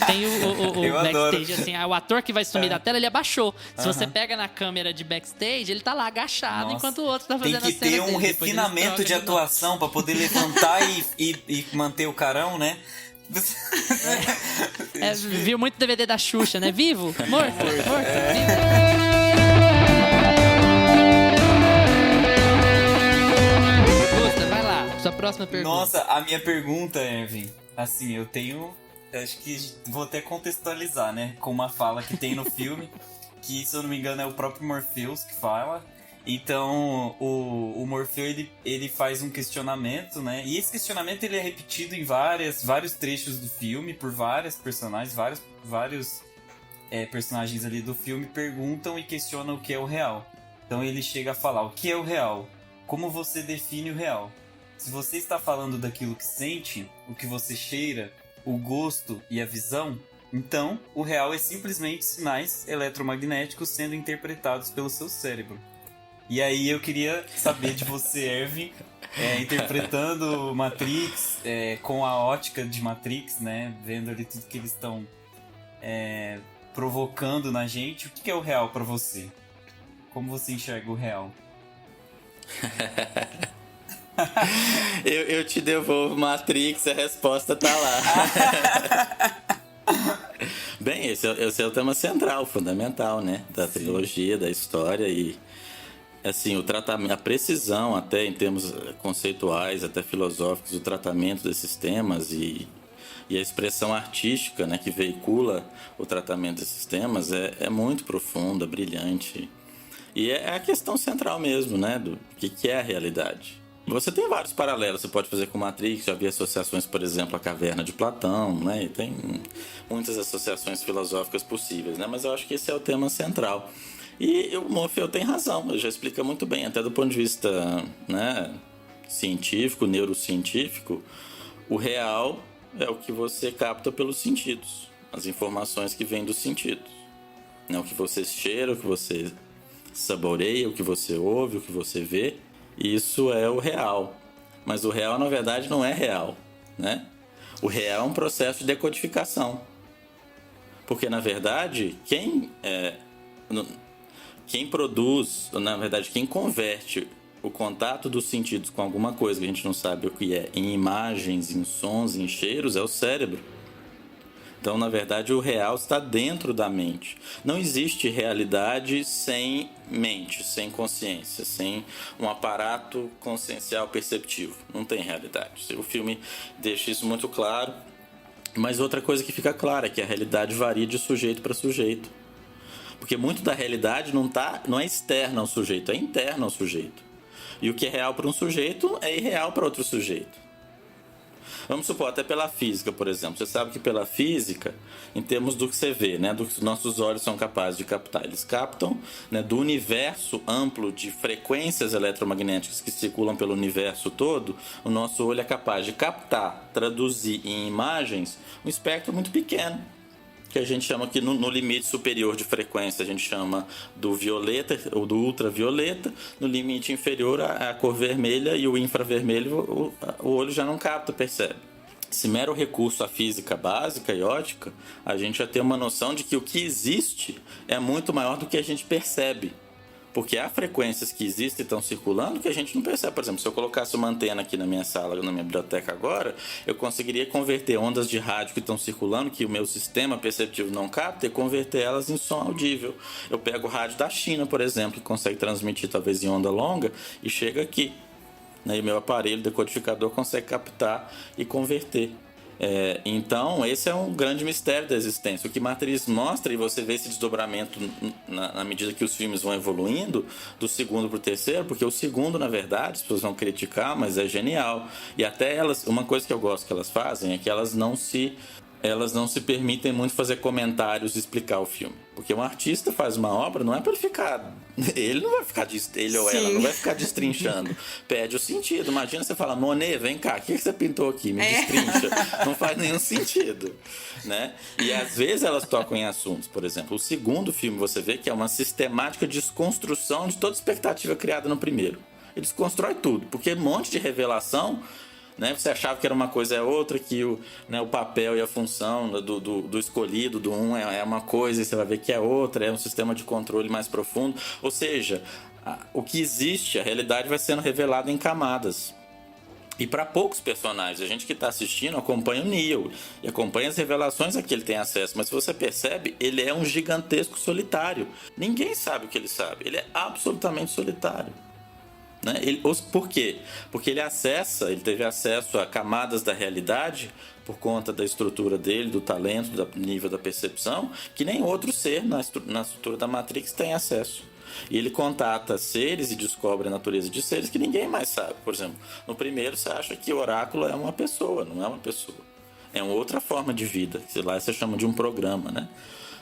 Tem o backstage, assim, o ator que vai sumir da tela, ele abaixou. Se você pega na câmera de backstage, ele tá lá agachado. Nossa. Enquanto o outro tá fazendo a cena Tem que ter um dele. refinamento de atuação pra poder levantar e manter o carão, né? Viu muito DVD da Xuxa, né? Vivo? Morto? Vivo. Vai lá, sua próxima pergunta. Nossa, a minha pergunta, Ervin, assim, acho que vou até contextualizar, né, com uma fala que tem no filme, que, se eu não me engano, é o próprio Morpheus que fala. Então, o Morpheus, ele faz um questionamento, né, e esse questionamento ele é repetido em vários trechos do filme, por vários personagens, vários personagens ali do filme perguntam e questionam o que é o real. Então ele chega a falar, o que é o real? Como você define o real? Se você está falando daquilo que sente, o que você cheira, o gosto e a visão, então o real é simplesmente sinais eletromagnéticos sendo interpretados pelo seu cérebro. E aí eu queria saber de você, Ervin, interpretando Matrix, com a ótica de Matrix, né, vendo ali tudo que eles estão provocando na gente, o que é o real para você? Como você enxerga o real? eu te devolvo Matrix, a resposta tá lá. Bem, esse é o tema central, fundamental, né? Da trilogia, da história e assim, o tratamento, a precisão até em termos conceituais, até filosóficos, o tratamento desses temas e a expressão artística, né, que veicula o tratamento desses temas é muito profunda, brilhante. E é a questão central mesmo, né, do que é a realidade. Você tem vários paralelos, você pode fazer com Matrix, já vi associações, por exemplo, à Caverna de Platão, né, e tem muitas associações filosóficas possíveis, né, mas eu acho que esse é o tema central. E o Morpheus tem razão, ele já explica muito bem, até do ponto de vista, né, científico, neurocientífico, o real é o que você capta pelos sentidos, as informações que vêm dos sentidos. Não o que você cheira, o que você saboreia, o que você ouve, o que você vê. Isso é o real. Mas o real, na verdade, não é real, né? O real é um processo de decodificação. Porque, na verdade, quem produz, na verdade, quem converte o contato dos sentidos com alguma coisa que a gente não sabe o que é, em imagens, em sons, em cheiros, é o cérebro. Então, na verdade, o real está dentro da mente. Não existe realidade sem mente, sem consciência, sem um aparato consciencial perceptivo. Não tem realidade. O filme deixa isso muito claro. Mas outra coisa que fica clara é que a realidade varia de sujeito para sujeito. Porque muito da realidade não é externa ao sujeito, é interna ao sujeito. E o que é real para um sujeito é irreal para outro sujeito. Vamos supor, até pela física, por exemplo. Você sabe que pela física, em termos do que você vê, né, do que os nossos olhos são capazes de captar, eles captam, né, do universo amplo de frequências eletromagnéticas que circulam pelo universo todo, o nosso olho é capaz de captar, traduzir em imagens um espectro muito pequeno, que a gente chama aqui no limite superior de frequência, a gente chama do violeta ou do ultravioleta, no limite inferior a cor vermelha e o infravermelho o olho já não capta, percebe. Se mero recurso à física básica e ótica, a gente já tem uma noção de que o que existe é muito maior do que a gente percebe. Porque há frequências que existem e estão circulando que a gente não percebe. Por exemplo, se eu colocasse uma antena aqui na minha sala, na minha biblioteca agora, eu conseguiria converter ondas de rádio que estão circulando, que o meu sistema perceptivo não capta, e converter elas em som audível. Eu pego o rádio da China, por exemplo, que consegue transmitir talvez em onda longa, e chega aqui. E o meu aparelho decodificador consegue captar e converter. Então, esse é um grande mistério da existência. O que Matrix mostra, e você vê esse desdobramento na medida que os filmes vão evoluindo, do segundo para o terceiro, porque o segundo, na verdade, as pessoas vão criticar, mas é genial. E até elas, uma coisa que eu gosto que elas fazem é que elas não se permitem muito fazer comentários e explicar o filme. Porque um artista faz uma obra, não é para ele ficar... Ele não vai ficar... Ele ou ela não vai ficar destrinchando. Perde o sentido. Imagina você falar, Monet, vem cá, o que você pintou aqui? Me destrincha. Não faz nenhum sentido, né? E às vezes elas tocam em assuntos. Por exemplo, o segundo filme você vê que é uma sistemática desconstrução de toda expectativa criada no primeiro. Ele desconstrói tudo, porque um monte de revelação... Né? Você achava que era uma coisa, é outra, que o papel e a função do escolhido, do um, é uma coisa, e você vai ver que é outra, é um sistema de controle mais profundo. Ou seja, o que existe, a realidade vai sendo revelada em camadas. E para poucos personagens, a gente que está assistindo acompanha o Neo e acompanha as revelações a que ele tem acesso, mas se você percebe, ele é um gigantesco solitário. Ninguém sabe o que ele sabe, ele é absolutamente solitário. Né? Por quê? Porque ele teve acesso a camadas da realidade por conta da estrutura dele, do talento, do nível da percepção, que nem outro ser na estrutura da Matrix tem acesso. E ele contata seres e descobre a natureza de seres que ninguém mais sabe. Por exemplo, no primeiro você acha que o oráculo é uma pessoa, não é uma pessoa. É uma outra forma de vida, que lá você chama de um programa, né?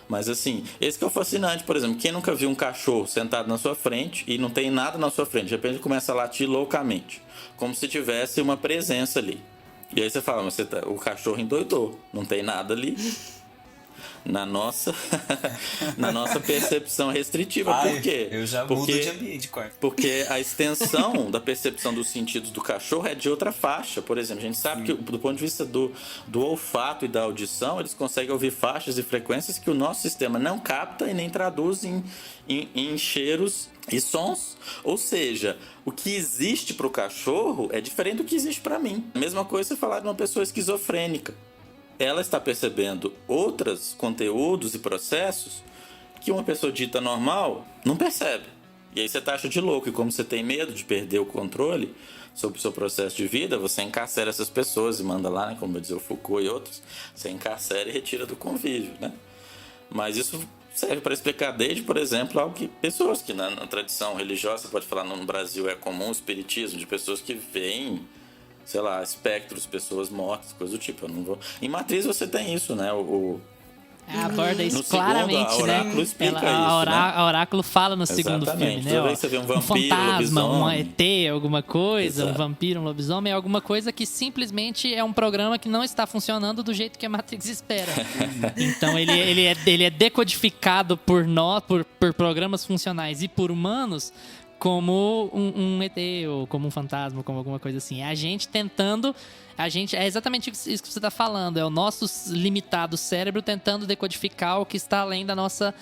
Mas assim, esse que é o fascinante, por exemplo, quem nunca viu um cachorro sentado na sua frente e não tem nada na sua frente, de repente ele começa a latir loucamente, como se tivesse uma presença ali. E aí você fala, mas o cachorro endoidou, não tem nada ali. Na nossa percepção restritiva. Por quê? Eu já mudo de ambiente, quarto. Porque a extensão da percepção dos sentidos do cachorro é de outra faixa. Por exemplo, a gente sabe que do ponto de vista do olfato e da audição, eles conseguem ouvir faixas e frequências que o nosso sistema não capta e nem traduz em cheiros e sons. Ou seja, o que existe para o cachorro é diferente do que existe para mim. A mesma coisa você falar de uma pessoa esquizofrênica. Ela está percebendo outros conteúdos e processos que uma pessoa dita normal não percebe. E aí você taxa de louco. E como você tem medo de perder o controle sobre o seu processo de vida, você encarcera essas pessoas e manda lá, né, como eu dizia o Foucault e outros, você encarcera e retira do convívio, né? Mas isso serve para explicar desde, por exemplo, algo que pessoas que na tradição religiosa, você pode falar no Brasil é comum, o espiritismo, de pessoas que veem, sei lá, espectros, pessoas mortas, coisa do tipo. Eu não vou... Em Matrix você tem isso, né? Aborda isso No segundo, claramente, a Oráculo né? explica isso, né? A Oráculo fala no segundo Exatamente. filme, né? Toda Ó, vez que você vê um vampiro, fantasma, um lobisomem. ET, alguma coisa, um Exato. vampiro, um lobisomem, é alguma coisa que simplesmente é um programa que não está funcionando do jeito que a Matrix espera. Então ele é decodificado por nós, por programas funcionais e por humanos, como um ET, ou como um fantasma, como alguma coisa assim. É a gente tentando... É exatamente isso que você está falando. É o nosso limitado cérebro tentando decodificar o que está além da nossa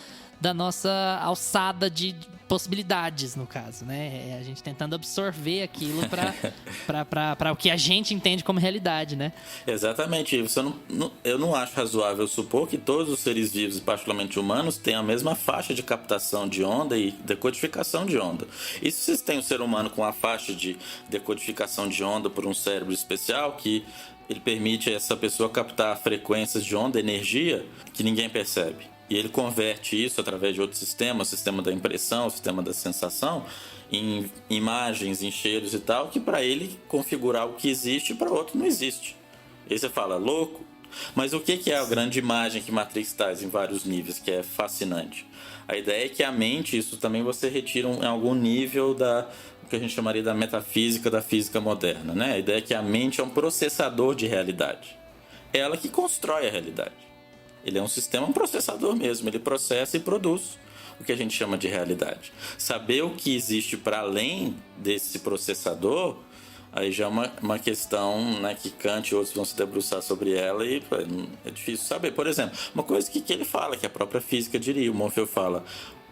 alçada de possibilidades, no caso, né? É a gente tentando absorver aquilo para o que a gente entende como realidade, né? Exatamente. Eu não acho razoável supor que todos os seres vivos, particularmente humanos, tenham a mesma faixa de captação de onda e decodificação de onda. E se vocês têm um ser humano com a faixa de decodificação de onda por um cérebro especial, que ele permite a essa pessoa captar frequências de onda, energia, que ninguém percebe. E ele converte isso através de outros sistemas, o sistema da impressão, o sistema da sensação, em imagens, em cheiros e tal, que para ele configurar o que existe e para outro não existe. E aí você fala, louco? Mas o que é a grande imagem que Matrix traz em vários níveis, que é fascinante? A ideia é que a mente, isso também você retira em algum nível o que a gente chamaria da metafísica, da física moderna, né? A ideia é que a mente é um processador de realidade. É ela que constrói a realidade. Ele é um sistema, um processador mesmo. Ele processa e produz o que a gente chama de realidade. Saber o que existe para além desse processador, aí já é uma questão, né, que Kant e outros vão se debruçar sobre ela e é difícil saber. Por exemplo, uma coisa que ele fala, que a própria física diria, o Morpheus fala,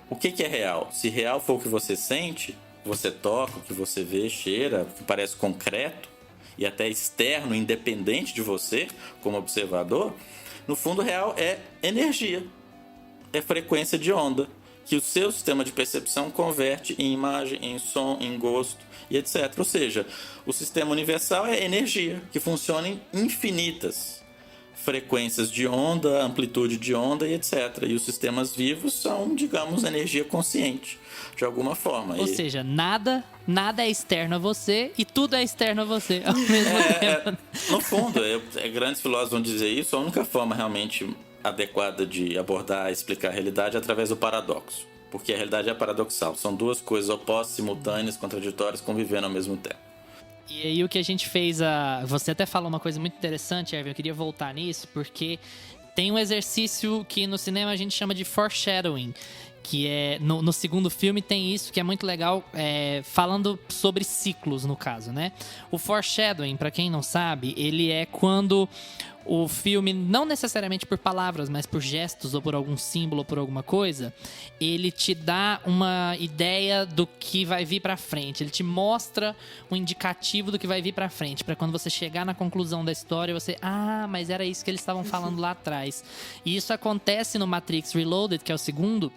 o que é real? Se real for o que você sente, você toca, o que você vê, cheira, o que parece concreto e até externo, independente de você, como observador, no fundo, real é energia, é frequência de onda, que o seu sistema de percepção converte em imagem, em som, em gosto e etc. Ou seja, o sistema universal é energia, que funciona em infinitas frequências de onda, amplitude de onda e etc. E os sistemas vivos são, digamos, energia consciente, de alguma forma. Ou seja, nada é externo a você e tudo é externo a você ao mesmo tempo. No fundo, grandes filósofos vão dizer isso, a única forma realmente adequada de abordar e explicar a realidade é através do paradoxo. Porque a realidade é paradoxal. São duas coisas opostas, simultâneas, contraditórias, convivendo ao mesmo tempo. E aí o que a gente fez, você até falou uma coisa muito interessante, Erwin, eu queria voltar nisso, porque tem um exercício que no cinema a gente chama de foreshadowing, que é, no segundo filme tem isso, que é muito legal, falando sobre ciclos, no caso, né? O foreshadowing, pra quem não sabe, ele é quando o filme, não necessariamente por palavras, mas por gestos ou por algum símbolo ou por alguma coisa, ele te dá uma ideia do que vai vir pra frente. Ele te mostra um indicativo do que vai vir pra frente, pra quando você chegar na conclusão da história, você... mas era isso que eles estavam falando lá atrás. E isso acontece no Matrix Reloaded, que é o segundo,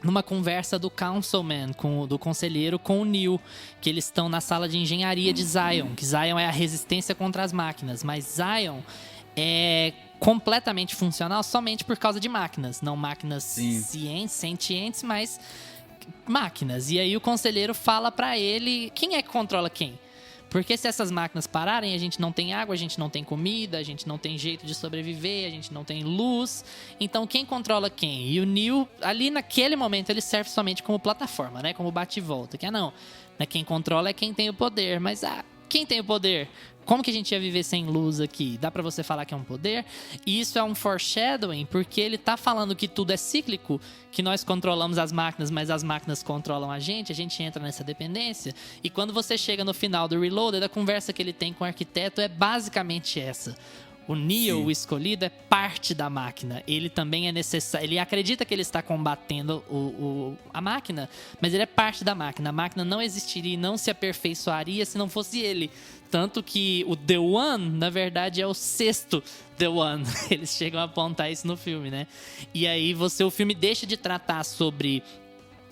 numa conversa do Councilman, do conselheiro, com o Neo, que eles estão na sala de engenharia de Zion, que Zion é a resistência contra as máquinas, mas Zion é completamente funcional somente por causa de máquinas, não máquinas sentientes, mas máquinas. E aí o conselheiro fala pra ele quem é que controla quem. Porque se essas máquinas pararem, a gente não tem água, a gente não tem comida, a gente não tem jeito de sobreviver, a gente não tem luz. Então, quem controla quem? E o Neo, ali naquele momento, ele serve somente como plataforma, né? Como bate e volta. Que não, né? Quem controla é quem tem o poder. Mas, quem tem o poder? Como que a gente ia viver sem luz aqui? Dá pra você falar que é um poder? E isso é um foreshadowing, porque ele tá falando que tudo é cíclico, que nós controlamos as máquinas, mas as máquinas controlam a gente entra nessa dependência. E quando você chega no final do Reloaded, a conversa que ele tem com o arquiteto é basicamente essa. O Neo, o escolhido, é parte da máquina. Ele também é necessário. Ele acredita que ele está combatendo a máquina, mas ele é parte da máquina. A máquina não existiria e não se aperfeiçoaria se não fosse ele. Tanto que o The One, na verdade, é o sexto The One. Eles chegam a apontar isso no filme, né? E aí o filme deixa de tratar sobre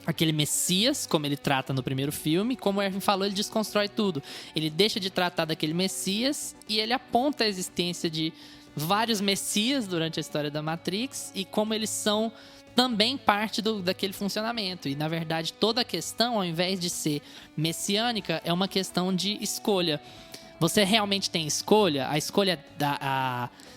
aquele Messias, como ele trata no primeiro filme. Como o Erwin falou, ele desconstrói tudo. Ele deixa de tratar daquele Messias e ele aponta a existência de vários Messias durante a história da Matrix e como eles são também parte daquele funcionamento. E, na verdade, toda a questão, ao invés de ser messiânica, é uma questão de escolha. Você realmente tem escolha? A escolha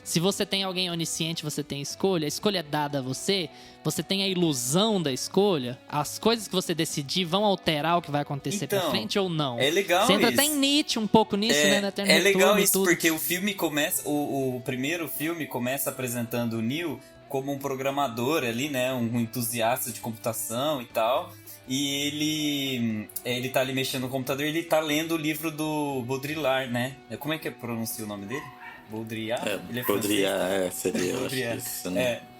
se você tem alguém onisciente, você tem escolha. A escolha é dada a você. Você tem a ilusão da escolha. As coisas que você decidir vão alterar o que vai acontecer pra frente ou não. É legal você entra isso. até em Nietzsche um pouco nisso, né? Na Eterno É legal Retorno, isso, tudo. porque o filme começa... O primeiro filme começa apresentando o Neo como um programador ali, né? Um entusiasta de computação e tal. E ele tá ali mexendo no computador e ele tá lendo o livro do Baudrillard, né? Como é que pronuncia o nome dele? Baudrillard? Ele é Baudrillard, seria, Baudrillard. eu acho isso.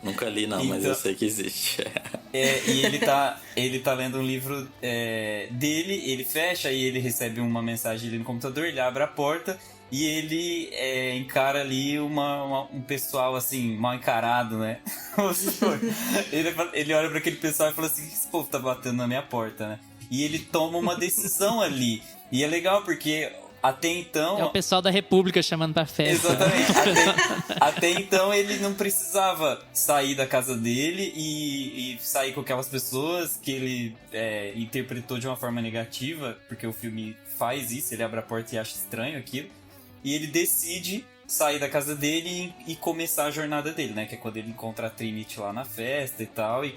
Nunca li não, mas eu sei que existe. E ele tá lendo um livro dele, ele fecha e ele recebe uma mensagem ali no computador, ele abre a porta e ele encara ali um pessoal assim, mal encarado, né? ele olha pra aquele pessoal e fala assim: esse povo tá batendo na minha porta, né? E ele toma uma decisão ali. E é legal porque até então... É o pessoal da República chamando pra festa. Exatamente. Até então ele não precisava sair da casa dele e sair com aquelas pessoas que ele interpretou de uma forma negativa, porque o filme faz isso, ele abre a porta e acha estranho aquilo. E ele decide sair da casa dele e começar a jornada dele, né? Que é quando ele encontra a Trinity lá na festa e tal, e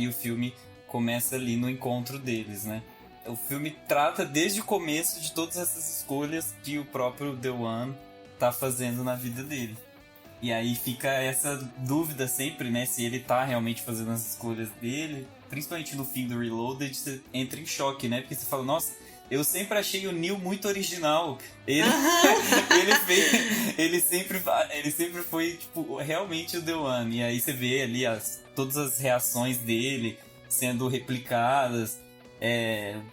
o filme começa ali no encontro deles, né? O filme trata desde o começo de todas essas escolhas que o próprio The One tá fazendo na vida dele. E aí fica essa dúvida sempre, né? Se ele tá realmente fazendo as escolhas dele. Principalmente no fim do Reloaded, você entra em choque, né? Porque você fala, nossa, eu sempre achei o Neo muito original. Ele sempre foi, tipo, realmente o The One. E aí você vê ali todas as reações dele sendo replicadas.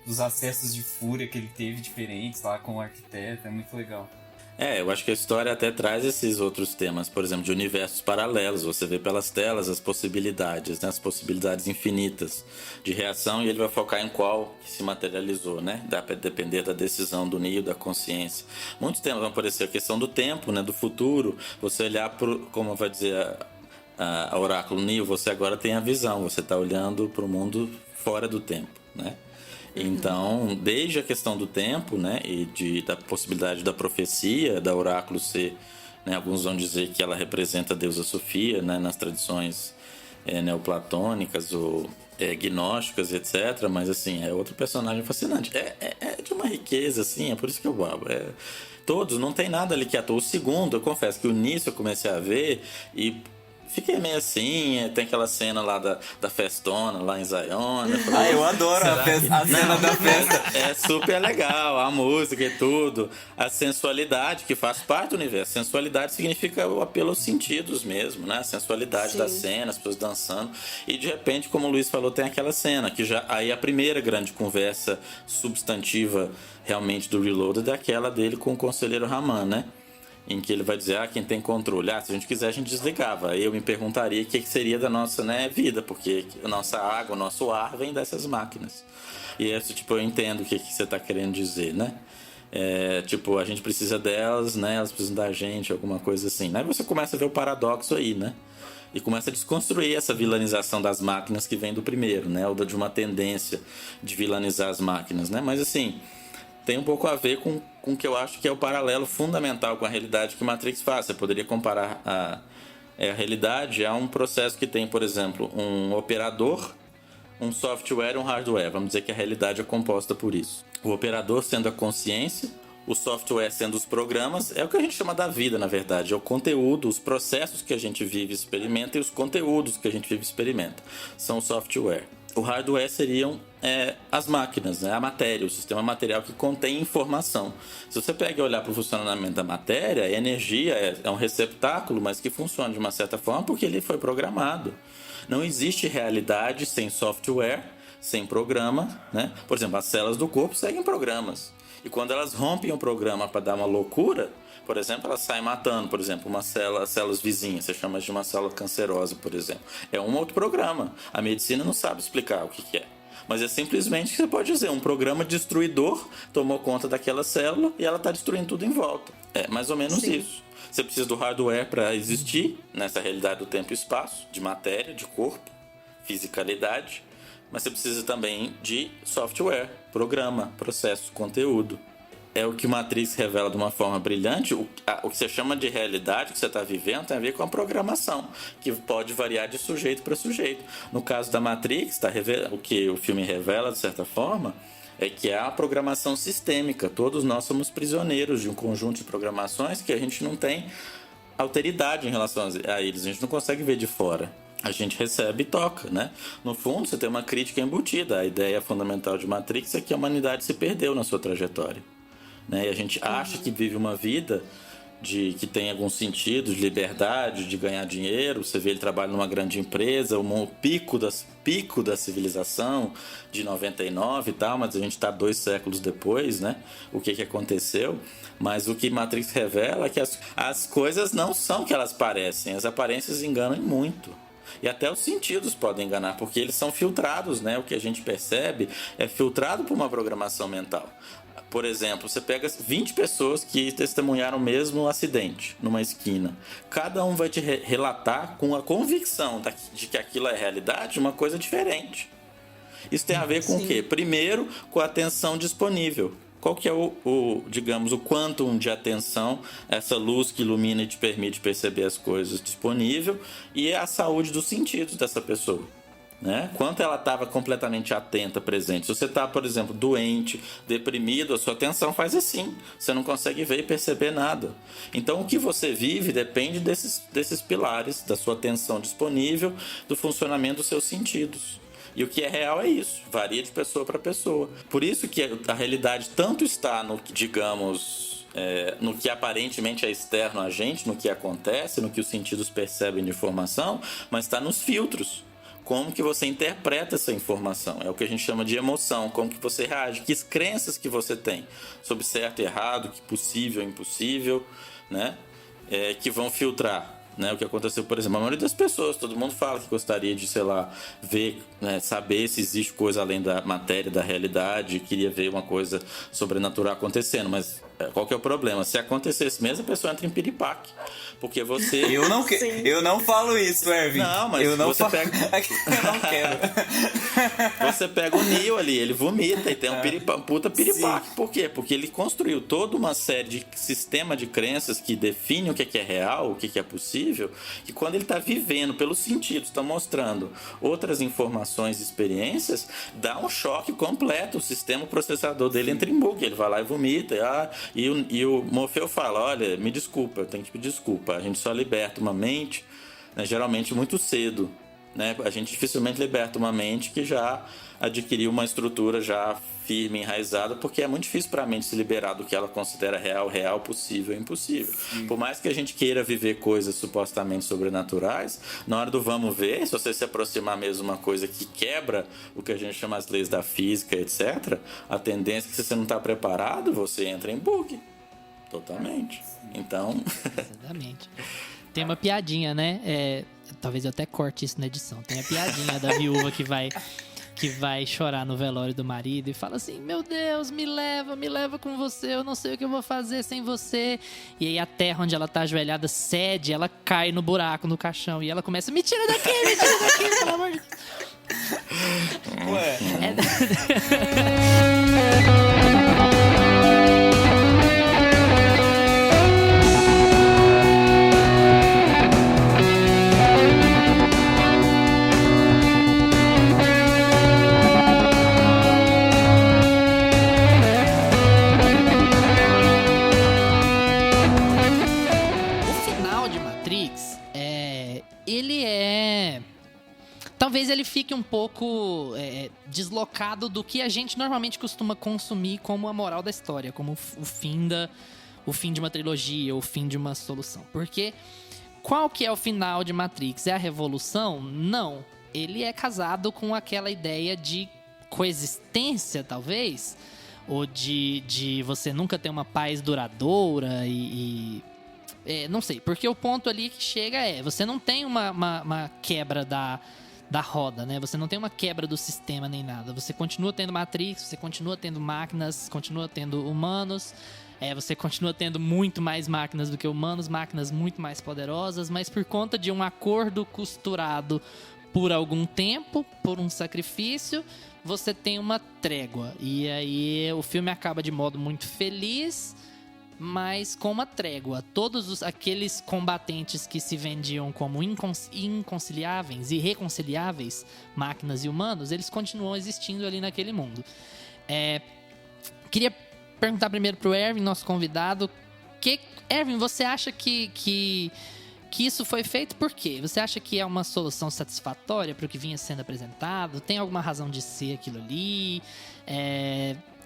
Os acessos de fúria que ele teve diferentes lá com o arquiteto, é muito legal. Eu acho que a história até traz esses outros temas, por exemplo, de universos paralelos. Você vê pelas telas as possibilidades, né? As possibilidades infinitas de reação, e ele vai focar em qual que se materializou, né? Dá para depender da decisão do Neo, da consciência. Muitos temas vão aparecer, a questão do tempo, né? Do futuro. Você olhar como vai dizer a Oráculo Neo, você agora tem a visão, você está olhando para o mundo fora do tempo, né? Então, desde a questão do tempo, né, e da possibilidade da profecia, da oráculo ser, né, alguns vão dizer que ela representa a deusa Sofia, né, nas tradições neoplatônicas ou gnósticas, etc. Mas, assim, é outro personagem fascinante. É de uma riqueza, assim, é por isso que eu amo. Todos, não tem nada ali que atua. O segundo, eu confesso que o início eu comecei a ver e... fiquei meio assim, tem aquela cena lá da festona, lá em Zion. Eu adoro a cena da festa. É super legal, a música e tudo. A sensualidade, que faz parte do universo. Sensualidade significa o apelo aos sentidos mesmo, né? A sensualidade da cena, as pessoas dançando. E de repente, como o Luiz falou, tem aquela cena, que já aí a primeira grande conversa substantiva realmente do Reloaded é aquela dele com o conselheiro Raman, né? Em que ele vai dizer, quem tem controle, se a gente quiser a gente desligava. Aí eu me perguntaria o que seria da nossa, né, vida, porque a nossa água, o nosso ar vem dessas máquinas. E eu entendo o que você está querendo dizer, né? A gente precisa delas, né? Elas precisam da gente, alguma coisa assim. Aí você começa a ver o paradoxo aí, né? E começa a desconstruir essa vilanização das máquinas que vem do primeiro, né? Ou de uma tendência de vilanizar as máquinas, né? Mas assim... tem um pouco a ver com o que eu acho que é o paralelo fundamental com a realidade que Matrix faz. Você poderia comparar a realidade a um processo que tem, por exemplo, um operador, um software e um hardware. Vamos dizer que a realidade é composta por isso. O operador sendo a consciência, o software sendo os programas, é o que a gente chama da vida, na verdade. É o conteúdo, os processos que a gente vive e experimenta e os conteúdos que a gente vive e experimenta. São o software. O hardware seriam as máquinas, né? A matéria, o sistema material que contém informação. Se você pega e olhar para o funcionamento da matéria, a energia é um receptáculo, mas que funciona de uma certa forma porque ele foi programado. Não existe realidade sem software, sem programa, né? Por exemplo, as células do corpo seguem programas. E quando elas rompem o programa para dar uma loucura, por exemplo, elas saem matando, por exemplo, células vizinhas, você chama de uma célula cancerosa, por exemplo. É um outro programa. A medicina não sabe explicar o que é. Mas é simplesmente que você pode dizer, um programa destruidor tomou conta daquela célula e ela está destruindo tudo em volta. É mais ou menos isso. Você precisa do hardware para existir nessa realidade do tempo e espaço, de matéria, de corpo, fisicalidade, mas você precisa também de software, programa, processo, conteúdo. é o que o Matrix revela de uma forma brilhante. O que você chama de realidade que você está vivendo tem a ver com a programação, que pode variar de sujeito para sujeito. No caso da Matrix, o que o filme revela, de certa forma, é que há a programação sistêmica. Todos nós somos prisioneiros de um conjunto de programações que a gente não tem alteridade em relação a eles. A gente não consegue ver de fora. A gente recebe e toca, né? No fundo, você tem uma crítica embutida. A ideia fundamental de Matrix é que a humanidade se perdeu na sua trajetória, né? E a gente acha que vive uma vida que tem algum sentido, de liberdade, de ganhar dinheiro. Você vê, ele trabalha numa grande empresa, o pico da civilização de 99 e tal, mas a gente está 2 séculos depois, né? O que aconteceu? Mas o que Matrix revela é que as coisas não são o que elas parecem. As aparências enganam muito. E até os sentidos podem enganar, porque eles são filtrados, né? O que a gente percebe é filtrado por uma programação mental. Por exemplo, você pega 20 pessoas que testemunharam o mesmo acidente numa esquina. Cada um vai te relatar com a convicção de que aquilo é realidade, uma coisa diferente. Isso tem a ver com o quê? Primeiro, com a atenção disponível. Qual que é digamos, o quantum de atenção, essa luz que ilumina e te permite perceber as coisas disponível, e a saúde dos sentidos dessa pessoa, né? Quanto ela estava completamente atenta, presente. Se você está, por exemplo, doente, deprimido, a sua atenção faz assim. Você não consegue ver e perceber nada. Então, o que você vive depende desses pilares, da sua atenção disponível, do funcionamento dos seus sentidos. E o que é real é isso, varia de pessoa para pessoa. Por isso que a realidade tanto está no que, digamos, no que aparentemente é externo a gente, no que acontece, no que os sentidos percebem de informação, mas está nos filtros. Como que você interpreta essa informação? É o que a gente chama de emoção, como que você reage, que crenças que você tem sobre certo e errado, que possível e impossível, né? Que vão filtrar. Né, o que aconteceu, por exemplo, a maioria das pessoas, todo mundo fala que gostaria de, sei lá, ver, né, saber se existe coisa além da matéria, da realidade, queria ver uma coisa sobrenatural acontecendo, mas qual que é o problema? Se acontecesse mesmo, a pessoa entra em piripaque, porque você... Eu não falo isso, Erwin. Não, mas eu não você pega... eu não quero. Você pega o Neo ali, ele vomita e tem um puta piripaque. Sim. Por quê? Porque ele construiu toda uma série de sistema de crenças que define o que é real, o que é possível, que quando ele está vivendo pelos sentidos, está mostrando outras informações e experiências, dá um choque completo. O sistema processador dele entra em bug, ele vai lá e vomita. E o Morfeu fala, olha, me desculpa, eu tenho que pedir desculpa. A gente só liberta uma mente, né, geralmente muito cedo. Né? A gente dificilmente liberta uma mente que já adquiriu uma estrutura já firme, enraizada, porque é muito difícil para a mente se liberar do que ela considera real, possível e impossível. Sim. Por mais que a gente queira viver coisas supostamente sobrenaturais, na hora do vamos ver, se você se aproximar mesmo de uma coisa que quebra o que a gente chama as leis da física, etc., a tendência é que se você não está preparado, você entra em bug. Totalmente. Então... Exatamente. Tem uma piadinha, né? Talvez eu até corte isso na edição. Tem a piadinha da viúva que vai chorar no velório do marido e fala assim, meu Deus, me leva com você, eu não sei o que eu vou fazer sem você. E aí a terra onde ela tá ajoelhada cede, ela cai no buraco, no caixão, e ela começa, me tira daqui, pelo amor de Deus. Ué. Talvez ele fique um pouco deslocado do que a gente normalmente costuma consumir como a moral da história, como o fim de uma trilogia, o fim de uma solução. Porque qual que é o final de Matrix? É a revolução? Não. Ele é casado com aquela ideia de coexistência, talvez, ou de você nunca ter uma paz duradoura não sei, porque o ponto ali que chega você não tem uma quebra da roda, né? Você não tem uma quebra do sistema nem nada. Você continua tendo Matrix, você continua tendo máquinas, continua tendo humanos, você continua tendo muito mais máquinas do que humanos, máquinas muito mais poderosas, mas por conta de um acordo costurado por algum tempo, por um sacrifício, você tem uma trégua. E aí o filme acaba de modo muito feliz, mas com uma trégua. Todos aqueles combatentes que se vendiam como inconciliáveis e irreconciliáveis, máquinas e humanos, eles continuam existindo ali naquele mundo. Queria perguntar primeiro pro Erwin, nosso convidado. Erwin, você acha que isso foi feito por quê? Você acha que é uma solução satisfatória para o que vinha sendo apresentado? Tem alguma razão de ser aquilo ali?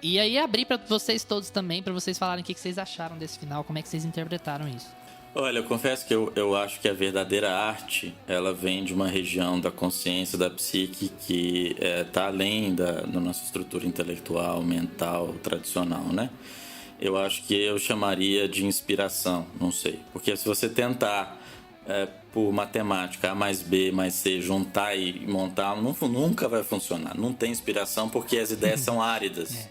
E aí abrir para vocês todos também, para vocês falarem o que vocês acharam desse final, como é que vocês interpretaram isso. Olha, eu confesso que eu acho que a verdadeira arte, ela vem de uma região da consciência, da psique, que está além da nossa estrutura intelectual, mental, tradicional, né? Eu acho que eu chamaria de inspiração, não sei. Porque se você tentar, por matemática, A mais B mais C, juntar e montar, nunca vai funcionar. Não tem inspiração porque as ideias são áridas.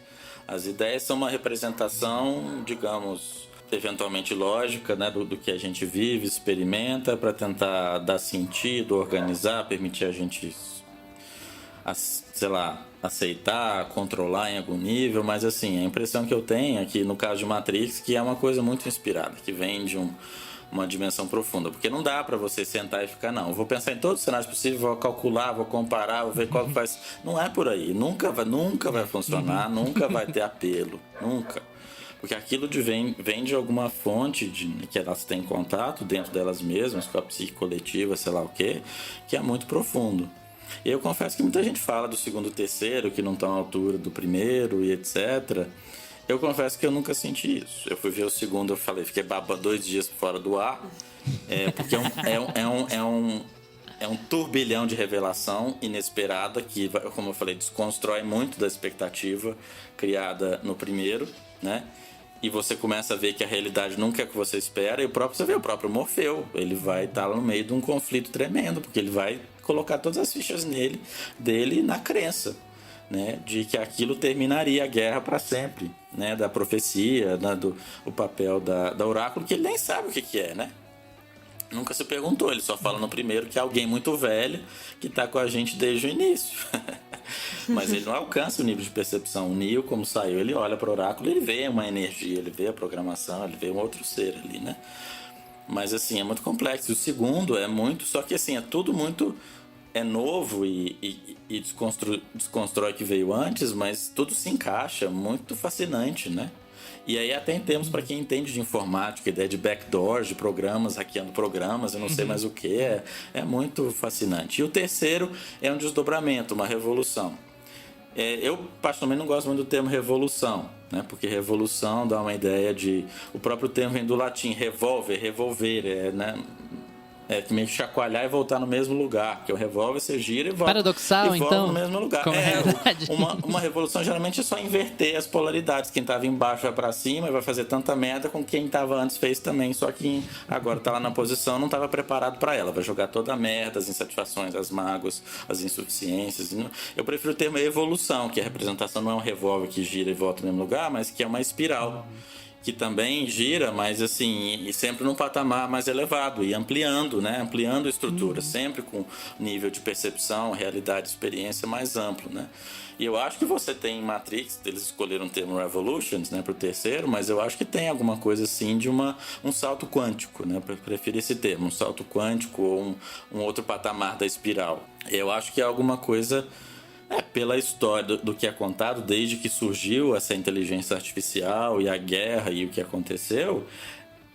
As ideias são uma representação, digamos, eventualmente lógica, né, do que a gente vive, experimenta, para tentar dar sentido, organizar, permitir a gente, sei lá, aceitar, controlar em algum nível. Mas assim, a impressão que eu tenho aqui no caso de Matrix, que é uma coisa muito inspirada, que vem de uma dimensão profunda, porque não dá para você sentar e ficar, não, eu vou pensar em todos os cenários possíveis, vou calcular, vou comparar, vou ver qual que faz. Não é por aí, nunca vai funcionar, nunca vai ter apelo, nunca. Porque aquilo vem de alguma fonte que elas têm contato dentro delas mesmas, com a psique coletiva, sei lá o quê, que é muito profundo. E eu confesso que muita gente fala do segundo e terceiro, que não estão à altura do primeiro e etc. Eu confesso que eu nunca senti isso. Eu fui ver o segundo, eu falei, fiquei 2 dias fora do ar, porque é um turbilhão de revelação inesperada que, como eu falei, desconstrói muito da expectativa criada no primeiro, né? E você começa a ver que a realidade nunca é o que você espera. E você vê o próprio Morfeu, ele vai estar lá no meio de um conflito tremendo, porque ele vai colocar todas as fichas dele na crença, né, de que aquilo terminaria a guerra para sempre, né, da profecia, né, o papel da oráculo, que ele nem sabe o que é, né? Nunca se perguntou, ele só fala no primeiro que é alguém muito velho que está com a gente desde o início. Mas ele não alcança o nível de percepção. O Neo, como saiu, ele olha para o oráculo, ele vê uma energia, ele vê a programação, ele vê um outro ser ali, né? Mas assim, é muito complexo. O segundo é muito, só que assim, é tudo muito novo e desconstrói o que veio antes, mas tudo se encaixa, muito fascinante, né? E aí até em termos, para quem entende de informática, ideia de backdoors, de programas, hackeando programas, eu não sei mais o que, é muito fascinante. E o terceiro é um desdobramento, uma revolução. Eu particularmente não gosto muito do termo revolução, né? Porque revolução dá uma ideia de... O próprio termo vem do latim, revolver, né? Que meio que chacoalhar e voltar no mesmo lugar. Porque o revólver você gira e volta, paradoxal, e volta então, no mesmo lugar. Uma revolução geralmente é só inverter as polaridades. Quem estava embaixo vai para cima e vai fazer tanta merda com quem estava antes fez também. Só que agora está lá na posição, não estava preparado para ela. Vai jogar toda a merda, as insatisfações, as mágoas, as insuficiências. Eu prefiro o termo evolução, que a representação não é um revólver que gira e volta no mesmo lugar, mas que é uma espiral. Que também gira, mas assim, e sempre num patamar mais elevado e ampliando, né? Ampliando a estrutura, sempre com nível de percepção, realidade, experiência mais amplo, né? E eu acho que você tem em Matrix, eles escolheram o termo Revolutions, né, pro terceiro, mas eu acho que tem alguma coisa assim de um salto quântico, né? Eu prefiro esse termo, um salto quântico ou um outro patamar da espiral. Eu acho que é alguma coisa... pela história do que é contado, desde que surgiu essa inteligência artificial e a guerra e o que aconteceu,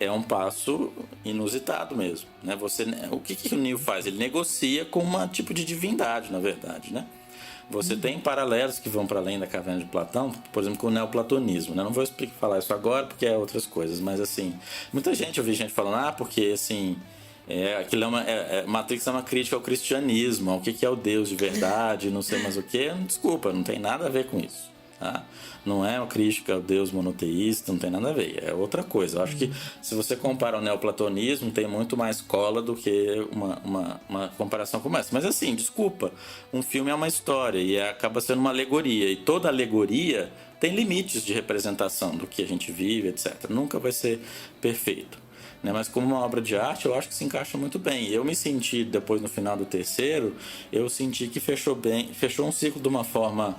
é um passo inusitado mesmo, né? O que o Neo faz? Ele negocia com um tipo de divindade, na verdade, né? Você tem paralelos que vão para além da caverna de Platão, por exemplo, com o neoplatonismo, né? Não vou falar isso agora porque é outras coisas, mas assim, eu vi gente falando, porque assim... Matrix é uma crítica ao cristianismo, ao que é o Deus de verdade, não sei mais o que. Desculpa, não tem nada a ver com isso, tá? Não é uma crítica ao Deus monoteísta, não tem nada a ver, é outra coisa. Eu acho que se você compara o neoplatonismo, tem muito mais cola do que uma comparação como essa. Mas assim, desculpa, um filme é uma história e acaba sendo uma alegoria, e toda alegoria tem limites de representação do que a gente vive, etc. Nunca vai ser perfeito. né? Mas como uma obra de arte, eu acho que se encaixa muito bem. Eu me senti, depois no final do terceiro, eu senti que fechou um ciclo de uma forma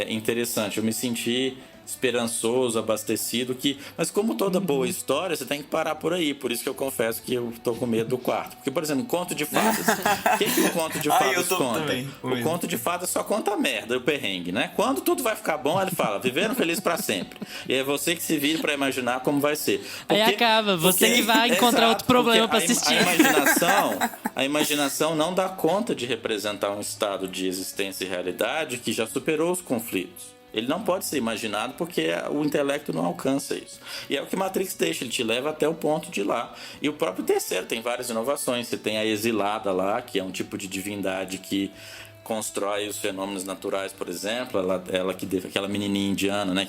interessante. Eu me senti esperançoso, abastecido, mas como toda boa história, você tem que parar por aí. Por isso que eu confesso que eu tô com medo do quarto. Porque, por exemplo, conto de fadas, o que o conto de fadas conta? Também, o conto de fadas só conta a merda, o perrengue, né? Quando tudo vai ficar bom, ele fala, viveram felizes pra sempre. E é você que se vira pra imaginar como vai ser. Aí acaba, você que vai encontrar outro problema pra assistir. A imaginação não dá conta de representar um estado de existência e realidade que já superou os conflitos. Ele não pode ser imaginado porque o intelecto não alcança isso. E é o que Matrix deixa, ele te leva até o ponto de ir lá. E o próprio terceiro tem várias inovações. Você tem a Exilada lá, que é um tipo de divindade que constrói os fenômenos naturais, por exemplo. Aquela menininha indiana, né,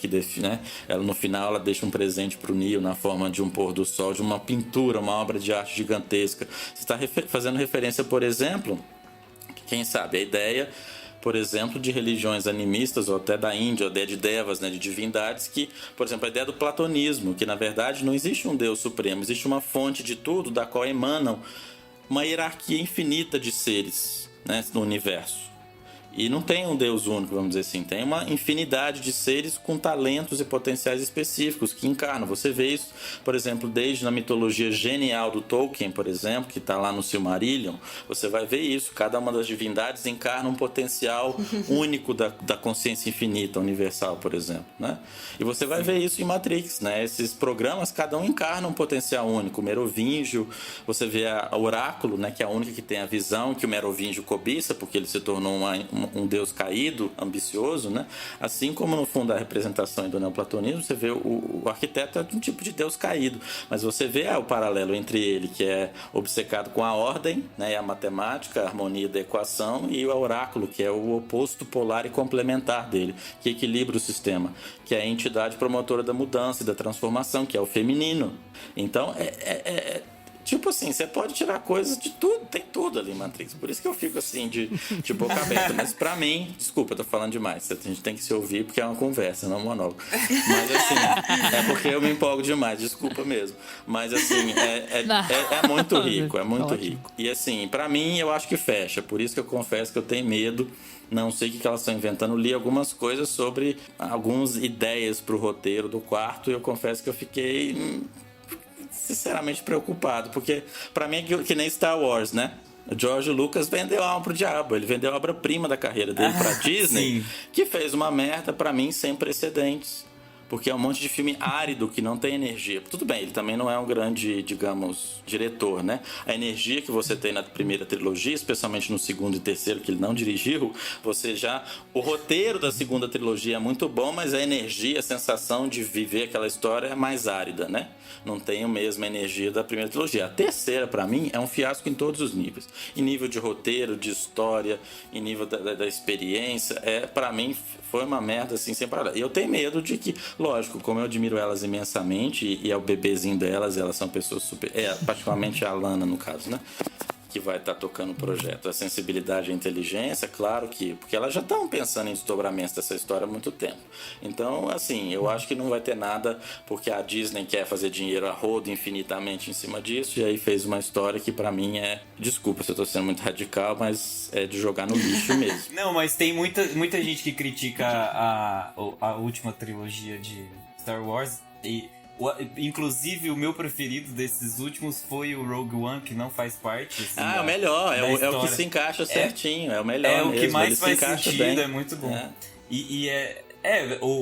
ela, no final ela deixa um presente para o Neo na forma de um pôr do sol, de uma pintura, uma obra de arte gigantesca. Você está fazendo referência, por exemplo, quem sabe, a ideia, por exemplo, de religiões animistas ou até da Índia, a ideia de devas, né, de divindades, que, por exemplo, a ideia do platonismo, que na verdade não existe um Deus supremo, existe uma fonte de tudo da qual emanam uma hierarquia infinita de seres, né, no universo. E não tem um Deus único, vamos dizer assim. Tem uma infinidade de seres com talentos e potenciais específicos que encarnam. Você vê isso, por exemplo, desde na mitologia genial do Tolkien, por exemplo, que está lá no Silmarillion. Você vai ver isso. Cada uma das divindades encarna um potencial único da consciência infinita, universal, por exemplo, né? E você vai ver isso em Matrix, né? Esses programas, cada um encarna um potencial único. O Merovingio, você vê a Oráculo, né, que é a única que tem a visão que o Merovingio cobiça, porque ele se tornou um deus caído, ambicioso, né? Assim como no fundo da representação e do neoplatonismo, você vê o arquiteto é de um tipo de deus caído, mas você vê o paralelo entre ele, que é obcecado com a ordem, né, e a matemática, a harmonia da equação, e o oráculo, que é o oposto polar e complementar dele, que equilibra o sistema, que é a entidade promotora da mudança e da transformação, que é o feminino. Então, tipo assim, você pode tirar coisas de tudo, tem tudo ali em Matrix. Por isso que eu fico assim, de boca aberta. Mas pra mim, desculpa, eu tô falando demais. A gente tem que se ouvir porque é uma conversa, não um monólogo. Mas assim, é porque eu me empolgo demais, desculpa mesmo. Mas assim, é muito rico, é muito rico. E assim, pra mim, eu acho que fecha. Por isso que eu confesso que eu tenho medo. Não sei o que elas estão inventando. Li algumas coisas sobre algumas ideias pro roteiro do quarto e eu confesso que eu fiquei sinceramente preocupado, porque pra mim é que nem Star Wars, né? O George Lucas vendeu a alma pro diabo, ele vendeu a obra-prima da carreira dele pra Disney, sim, que fez uma merda pra mim sem precedentes. Porque é um monte de filme árido que não tem energia. Tudo bem, ele também não é um grande, digamos, diretor, né? A energia que você tem na primeira trilogia, especialmente no segundo e terceiro, que ele não dirigiu, o roteiro da segunda trilogia é muito bom, mas a energia, a sensação de viver aquela história é mais árida, né? Não tem a mesma energia da primeira trilogia. A terceira, pra mim, é um fiasco em todos os níveis. Em nível de roteiro, de história, em nível da experiência. Pra mim, foi uma merda, assim, sem parar. E eu tenho medo de que, lógico, como eu admiro elas imensamente, e é o bebezinho delas, elas são pessoas super... particularmente a Lana, no caso, né? Que vai estar tocando o projeto. A sensibilidade e a inteligência, claro que... Porque elas já estão pensando em desdobramentos dessa história há muito tempo. Então, assim, eu acho que não vai ter nada, porque a Disney quer fazer dinheiro a rodo infinitamente em cima disso, e aí fez uma história que pra mim desculpa se eu tô sendo muito radical, mas é de jogar no lixo mesmo. Não, mas tem muita gente que critica a última trilogia de Star Wars, e inclusive o meu preferido desses últimos foi o Rogue One, que não faz parte assim, o melhor, é o que se encaixa certinho, é o melhor mesmo, o que mais faz sentido, bem. É muito bom.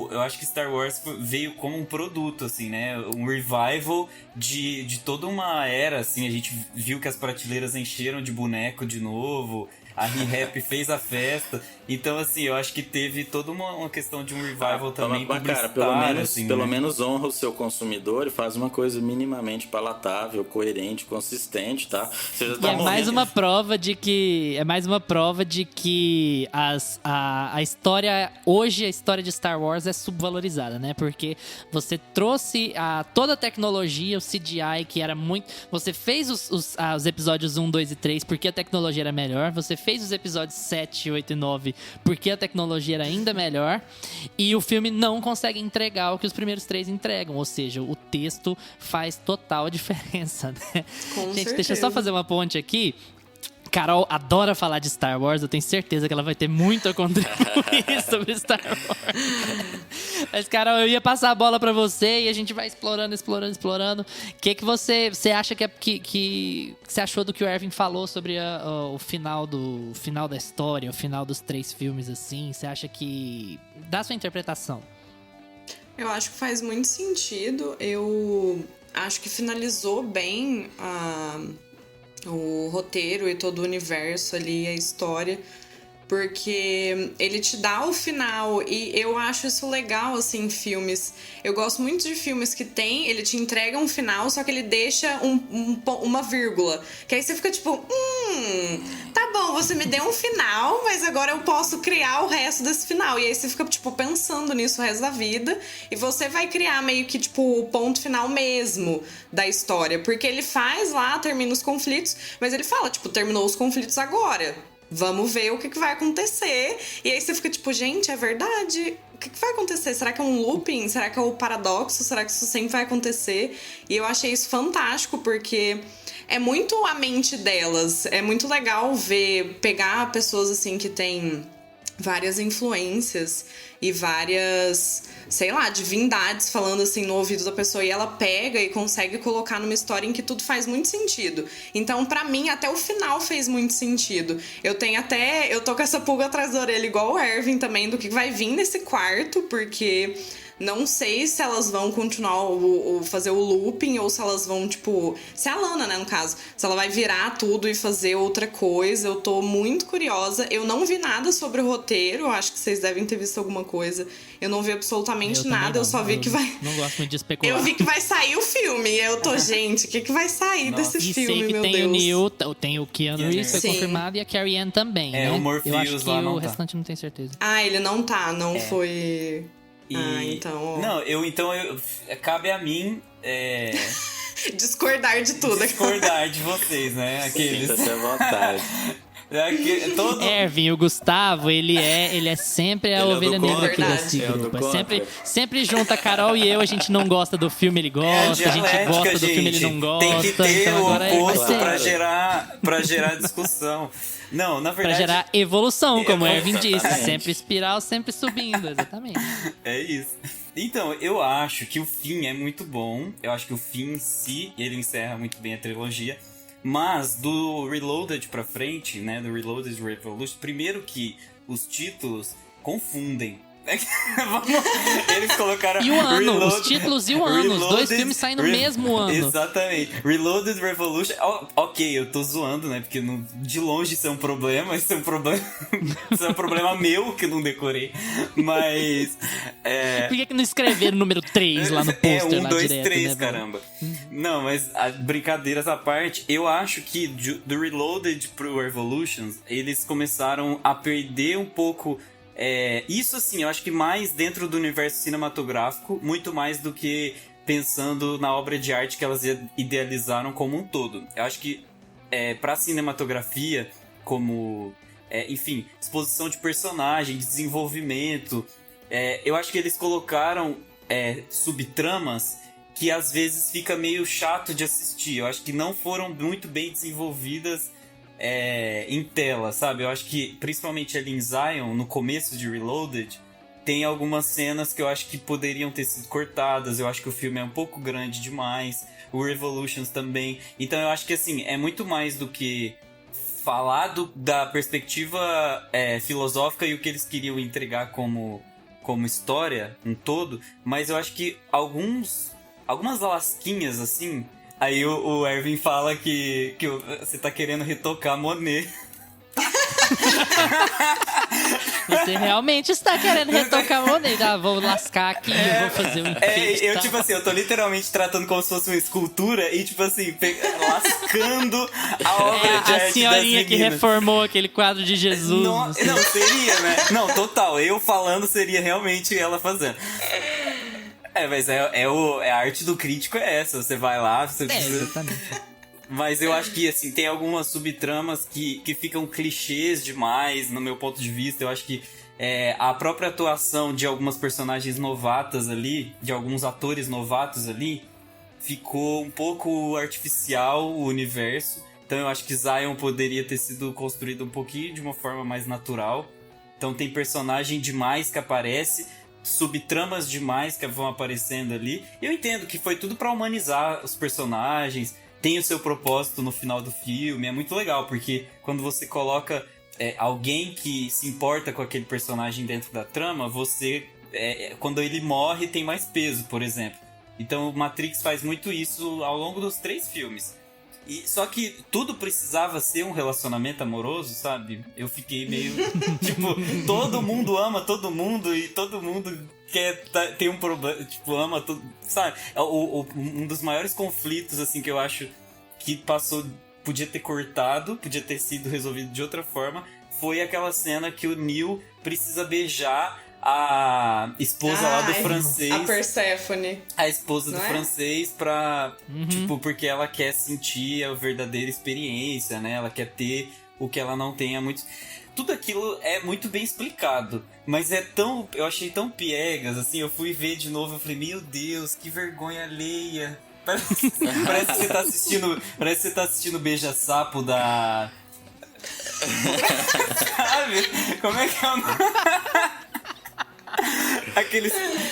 Eu acho que Star Wars veio como um produto, assim, né? Um revival de toda uma era, assim. A gente viu que as prateleiras encheram de boneco de novo. A Re-Rap fez a festa. Então, assim, eu acho que teve toda uma questão de um revival também. Mas, cara, pelo menos honra o seu consumidor e faz uma coisa minimamente palatável, coerente, consistente, tá? Você já tá é mais uma prova de que a história hoje, a história de Star Wars é subvalorizada, né? Porque você trouxe toda a tecnologia, o CGI, que era muito... Você fez os episódios 1, 2 e 3 porque a tecnologia era melhor. Você fez os episódios 7, 8 e 9 porque a tecnologia era ainda melhor. E o filme não consegue entregar o que os primeiros 3 entregam. Ou seja, o texto faz total diferença, né? Com Gente, certeza. deixa eu só fazer uma ponte aqui. Carol adora falar de Star Wars, eu tenho certeza que ela vai ter muito a contribuir sobre Star Wars. Mas, Carol, eu ia passar a bola pra você e a gente vai explorando. O que você acha que você achou do que o Erwin falou sobre o final da história, o final dos 3 filmes, assim? Você acha que... Dá sua interpretação. Eu acho que faz muito sentido. Eu acho que finalizou bem o roteiro e todo o universo ali, a história, porque ele te dá o final e eu acho isso legal, assim, em filmes. Eu gosto muito de filmes que ele te entrega um final, só que ele deixa uma vírgula, que aí você fica tipo, tá bom, você me deu um final, mas agora eu posso criar o resto desse final. E aí você fica, tipo, pensando nisso o resto da vida e você vai criar meio que, tipo, o ponto final mesmo da história, porque ele faz lá, termina os conflitos, mas ele fala, tipo, terminou os conflitos agora. Vamos ver o que vai acontecer. E aí você fica tipo, gente, é verdade? O que vai acontecer? Será que é um looping? Será que é o paradoxo? Será que isso sempre vai acontecer? E eu achei isso fantástico, porque é muito a mente delas. É muito legal pegar pessoas assim que têm várias influências e várias, sei lá, divindades falando assim no ouvido da pessoa, e ela pega e consegue colocar numa história em que tudo faz muito sentido. Então, pra mim, até o final fez muito sentido. Eu tô com essa pulga atrás da orelha, igual o Erwin também, do que vai vir nesse quarto, porque não sei se elas vão continuar fazer o looping ou se elas vão, tipo... Se é a Lana, né, no caso. Se ela vai virar tudo e fazer outra coisa. Eu tô muito curiosa. Eu não vi nada sobre o roteiro. Acho que vocês devem ter visto alguma coisa. Eu não vi absolutamente nada. Eu só vi que vai... Não gosto muito de especular. Eu vi que vai sair o filme. E eu tô, gente, o que vai sair desse e filme, sei que meu tem Deus? o Neil, tem o Keanu Reeves, foi Sim. confirmado, e a Carrie Ann também, né? o Morpheus eu acho que lá não o tá. restante não tem certeza. Ah, ele não tá. Não foi... então... Não, cabe a mim discordar de tudo. discordar de vocês, né? Aqueles... Sinta-se à vontade. Erwin, o Gustavo, ele é sempre a Ele é o ovelha do negra aqui contra. desse É o do grupo. contra. Sempre junta a Carol e eu, a gente não gosta do filme, ele gosta, a gente gosta do filme, ele não gosta. Tem que ter então o agora vai oposto ser pra gerar discussão. Não, na pra verdade... gerar evolução, como o Erwin disse. Exatamente. Sempre espiral, sempre subindo, exatamente. É isso. Então, eu acho que o fim é muito bom. Eu acho que o fim em si, ele encerra muito bem a trilogia. Mas do Reloaded pra frente, né, do Reloaded Revolution, primeiro que os títulos confundem. Eles colocaram E o ano, os Reloaded- títulos e o ano, os dois Reloaded- filmes saem no mesmo ano. Exatamente. Reloaded Revolution. Ok, eu tô zoando, né? Porque de longe isso é um problema. Isso é um problema. Isso é um problema meu que eu não decorei. Mas. Por que não escreveram o número 3 lá no pôster lá 2, direto, 3, né? caramba. Não, mas brincadeiras à parte, eu acho que do Reloaded pro Revolutions, eles começaram a perder um pouco. Isso assim, eu acho que mais dentro do universo cinematográfico, muito mais do que pensando na obra de arte que elas idealizaram como um todo. Eu acho que pra cinematografia, como, enfim, exposição de personagem, desenvolvimento, eu acho que eles colocaram subtramas que às vezes fica meio chato de assistir. Eu acho que não foram muito bem desenvolvidas em tela, sabe? Eu acho que, principalmente ali em Zion, no começo de Reloaded, tem algumas cenas que eu acho que poderiam ter sido cortadas. Eu acho que o filme é um pouco grande demais. O Revolutions também. Então eu acho que, assim, é muito mais do que falar da perspectiva filosófica e o que eles queriam entregar como história, um todo. Mas eu acho que algumas lasquinhas, assim... Aí o Erwin fala que você tá querendo retocar Monet. Você realmente está querendo retocar o Monet. Vou lascar aqui, eu vou fazer um enfeite. Eu, tá? tipo assim, eu tô literalmente tratando como se fosse uma escultura e, tipo assim, lascando a obra de arte A das senhorinha que meninas. reformou aquele quadro de Jesus. Não, assim. não, seria, né? Não, total. Eu falando seria realmente ela fazendo. Mas a arte do crítico é essa. Você vai lá, você precisa... Exatamente. Mas eu acho que, assim, tem algumas subtramas que ficam clichês demais, no meu ponto de vista. Eu acho que a própria atuação de algumas personagens novatas ali, de alguns atores novatos ali, ficou um pouco artificial o universo. Então eu acho que Zion poderia ter sido construído um pouquinho de uma forma mais natural. Então tem personagem demais que aparece, subtramas demais que vão aparecendo ali. Eu entendo que foi tudo pra humanizar os personagens, tem o seu propósito no final do filme. É muito legal, porque quando você coloca alguém que se importa com aquele personagem dentro da trama, você... quando ele morre, tem mais peso, por exemplo. Então o Matrix faz muito isso ao longo dos 3 filmes. Só que tudo precisava ser um relacionamento amoroso, sabe? Eu fiquei meio... tipo, todo mundo ama todo mundo e todo mundo tem um problema... Tipo, ama todo... Sabe? Um dos maiores conflitos, assim, que eu acho que passou... Podia ter cortado, podia ter sido resolvido de outra forma, foi aquela cena que o Neo precisa beijar a esposa lá do francês. A Perséfone. A esposa do francês pra... Tipo, porque ela quer sentir a verdadeira experiência, né? Ela quer ter o que ela não tem há muito... Tudo aquilo é muito bem explicado. Mas eu achei tão piegas, assim. Eu fui ver de novo, eu falei, meu Deus, que vergonha alheia. Parece que você tá assistindo... Parece que você tá assistindo Beija-Sapo da... Sabe? Como é que é o nome?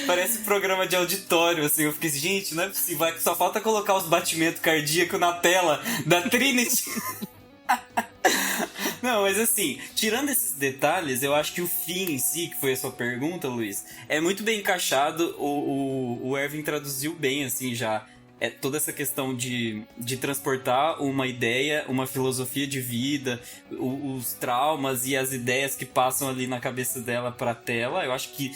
Parece programa de auditório, assim. Eu fiquei assim, gente, não é possível. Só falta colocar os batimentos cardíacos na tela da Trinity. Não, mas assim, tirando esses detalhes, eu acho que o fim em si, que foi a sua pergunta, Luiz, é muito bem encaixado. O Erwin traduziu bem, assim, já. Toda essa questão de transportar uma ideia, uma filosofia de vida, os traumas e as ideias que passam ali na cabeça dela pra tela. Eu acho que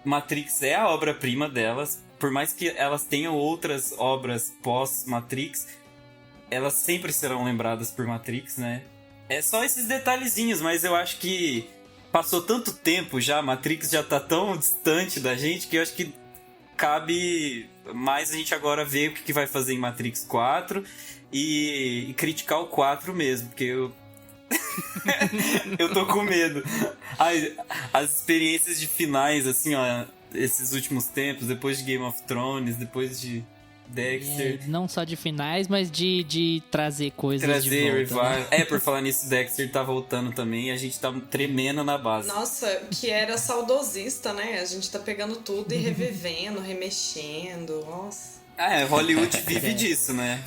Matrix é a obra-prima delas. Por mais que elas tenham outras obras pós-Matrix, elas sempre serão lembradas por Matrix, né? É só esses detalhezinhos, mas eu acho que passou tanto tempo já, Matrix já tá tão distante da gente, que eu acho que cabe mais a gente agora ver o que vai fazer em Matrix 4 e criticar o 4 mesmo, porque eu eu tô com medo. As experiências de finais, assim, ó, esses últimos tempos, depois de Game of Thrones, depois de Dexter. Não só de finais, mas de trazer coisas de volta. Né? Por falar nisso, Dexter tá voltando também e a gente tá tremendo na base. Nossa, que era saudosista, né? A gente tá pegando tudo e revivendo, remexendo. Nossa. Hollywood vive disso, né?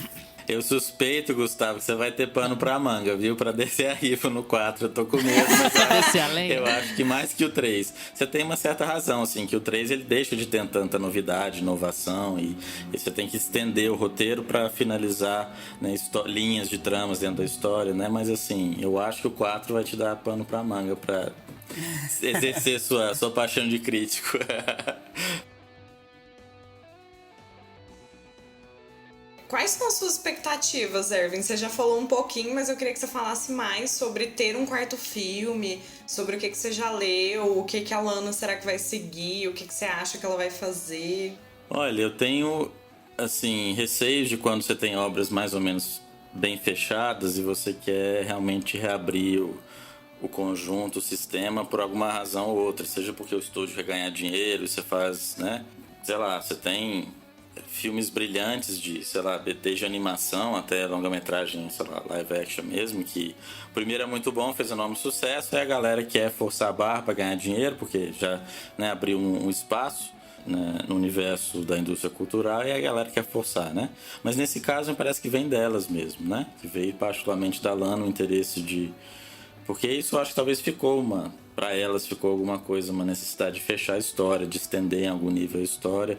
Eu suspeito, Gustavo, que você vai ter pano pra manga, viu? Pra descer a rifa no 4, eu tô com medo. Descer além? Eu acho que mais que o 3. Você tem uma certa razão, assim, que o 3 ele deixa de ter tanta novidade, inovação, e você tem que estender o roteiro pra finalizar, né, linhas de tramas dentro da história, né? Mas assim, eu acho que o 4 vai te dar pano pra manga pra exercer sua paixão de crítico. Quais são as suas expectativas, Erwin? Você já falou um pouquinho, mas eu queria que você falasse mais sobre ter um quarto filme, sobre o que você já leu, o que a Lana será que vai seguir, o que você acha que ela vai fazer. Olha, eu tenho, assim, receios de quando você tem obras mais ou menos bem fechadas e você quer realmente reabrir o conjunto, o sistema, por alguma razão ou outra. Seja porque o estúdio quer ganhar dinheiro, você faz, né? Sei lá, você tem filmes brilhantes de, sei lá, desde animação até longa-metragem, sei lá, live action mesmo, que o primeiro é muito bom, fez um enorme sucesso, aí a galera quer forçar a barra para ganhar dinheiro, porque já, né, abriu um espaço, né, no universo da indústria cultural, e a galera quer forçar, né? Mas nesse caso, me parece que vem delas mesmo, né? Que veio particularmente da Lana o interesse de... Porque isso eu acho que talvez para elas ficou alguma coisa, uma necessidade de fechar a história, de estender em algum nível a história.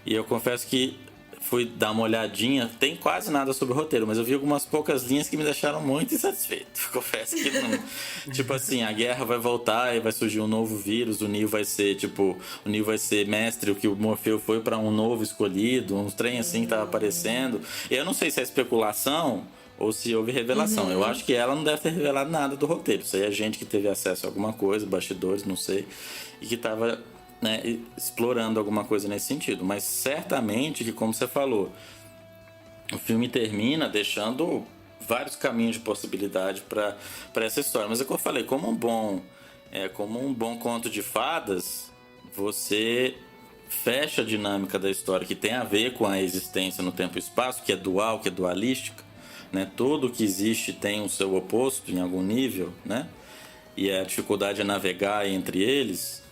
E eu confesso que fui dar uma olhadinha, tem quase nada sobre o roteiro, mas eu vi algumas poucas linhas que me deixaram muito insatisfeito. Confesso que não. Tipo assim, a guerra vai voltar e vai surgir um novo vírus, o Neo vai ser, mestre, o que o Morfeu foi para um novo escolhido, uns trem assim que tava aparecendo. E eu não sei se é especulação ou se houve revelação. Eu acho que ela não deve ter revelado nada do roteiro. Isso aí é gente que teve acesso a alguma coisa, bastidores, não sei, e que tava, né, explorando alguma coisa nesse sentido. Mas certamente que, como você falou, o filme termina deixando vários caminhos de possibilidade para essa história. Mas é o que eu falei, como um bom conto de fadas, você fecha a dinâmica da história que tem a ver com a existência no tempo e espaço, que é dual, que é dualística, né? Tudo que existe tem o seu oposto em algum nível, né? E a dificuldade é navegar entre eles,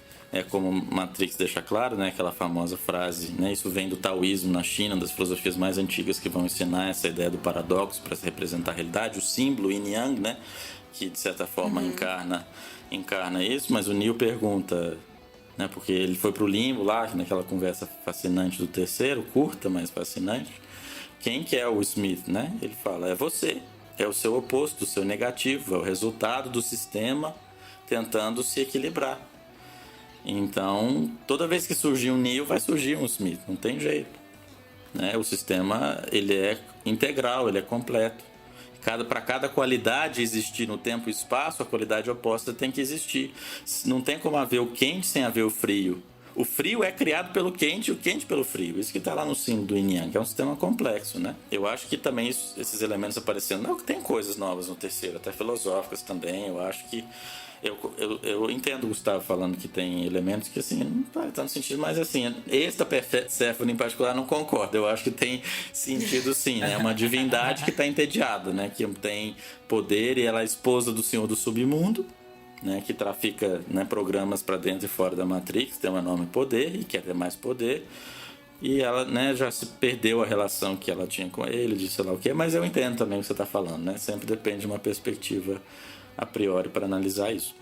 como Matrix deixa claro, né? Aquela famosa frase, né? Isso vem do taoísmo na China, das filosofias mais antigas que vão ensinar essa ideia do paradoxo para representar a realidade, o símbolo yin yang, né? Que de certa forma encarna isso. Mas o Neo pergunta, né? Porque ele foi pro limbo lá, naquela conversa fascinante do terceiro, curta, mas fascinante. Quem que é o Smith, né? Ele fala, é você, é o seu oposto, o seu negativo, é o resultado do sistema tentando se equilibrar. Então, toda vez que surgir um Neo, vai surgir um Smith, não tem jeito, né? O sistema, ele é integral, ele é completo. Para cada qualidade existir no tempo e espaço, a qualidade oposta tem que existir. Não tem como haver o quente sem haver o frio. O frio é criado pelo quente e o quente pelo frio. Isso que está lá no símbolo do Yin Yang, que é um sistema complexo, né? Eu acho que também esses elementos aparecendo... Não, que tem coisas novas no terceiro, até filosóficas também. Eu acho que... Eu entendo o Gustavo falando que tem elementos que, assim, não faz tanto sentido, mas, assim, esta Perséfone em particular não concordo. Eu acho que tem sentido, sim, né? É uma divindade que está entediada, né? Que tem poder e ela é esposa do Senhor do Submundo, né? Que trafica, né, programas para dentro e fora da Matrix, tem um enorme poder e quer ter mais poder. E ela, né, já se perdeu a relação que ela tinha com ele, de sei lá o quê, mas eu entendo também o que você está falando, né? Sempre depende de uma perspectiva a priori para analisar isso.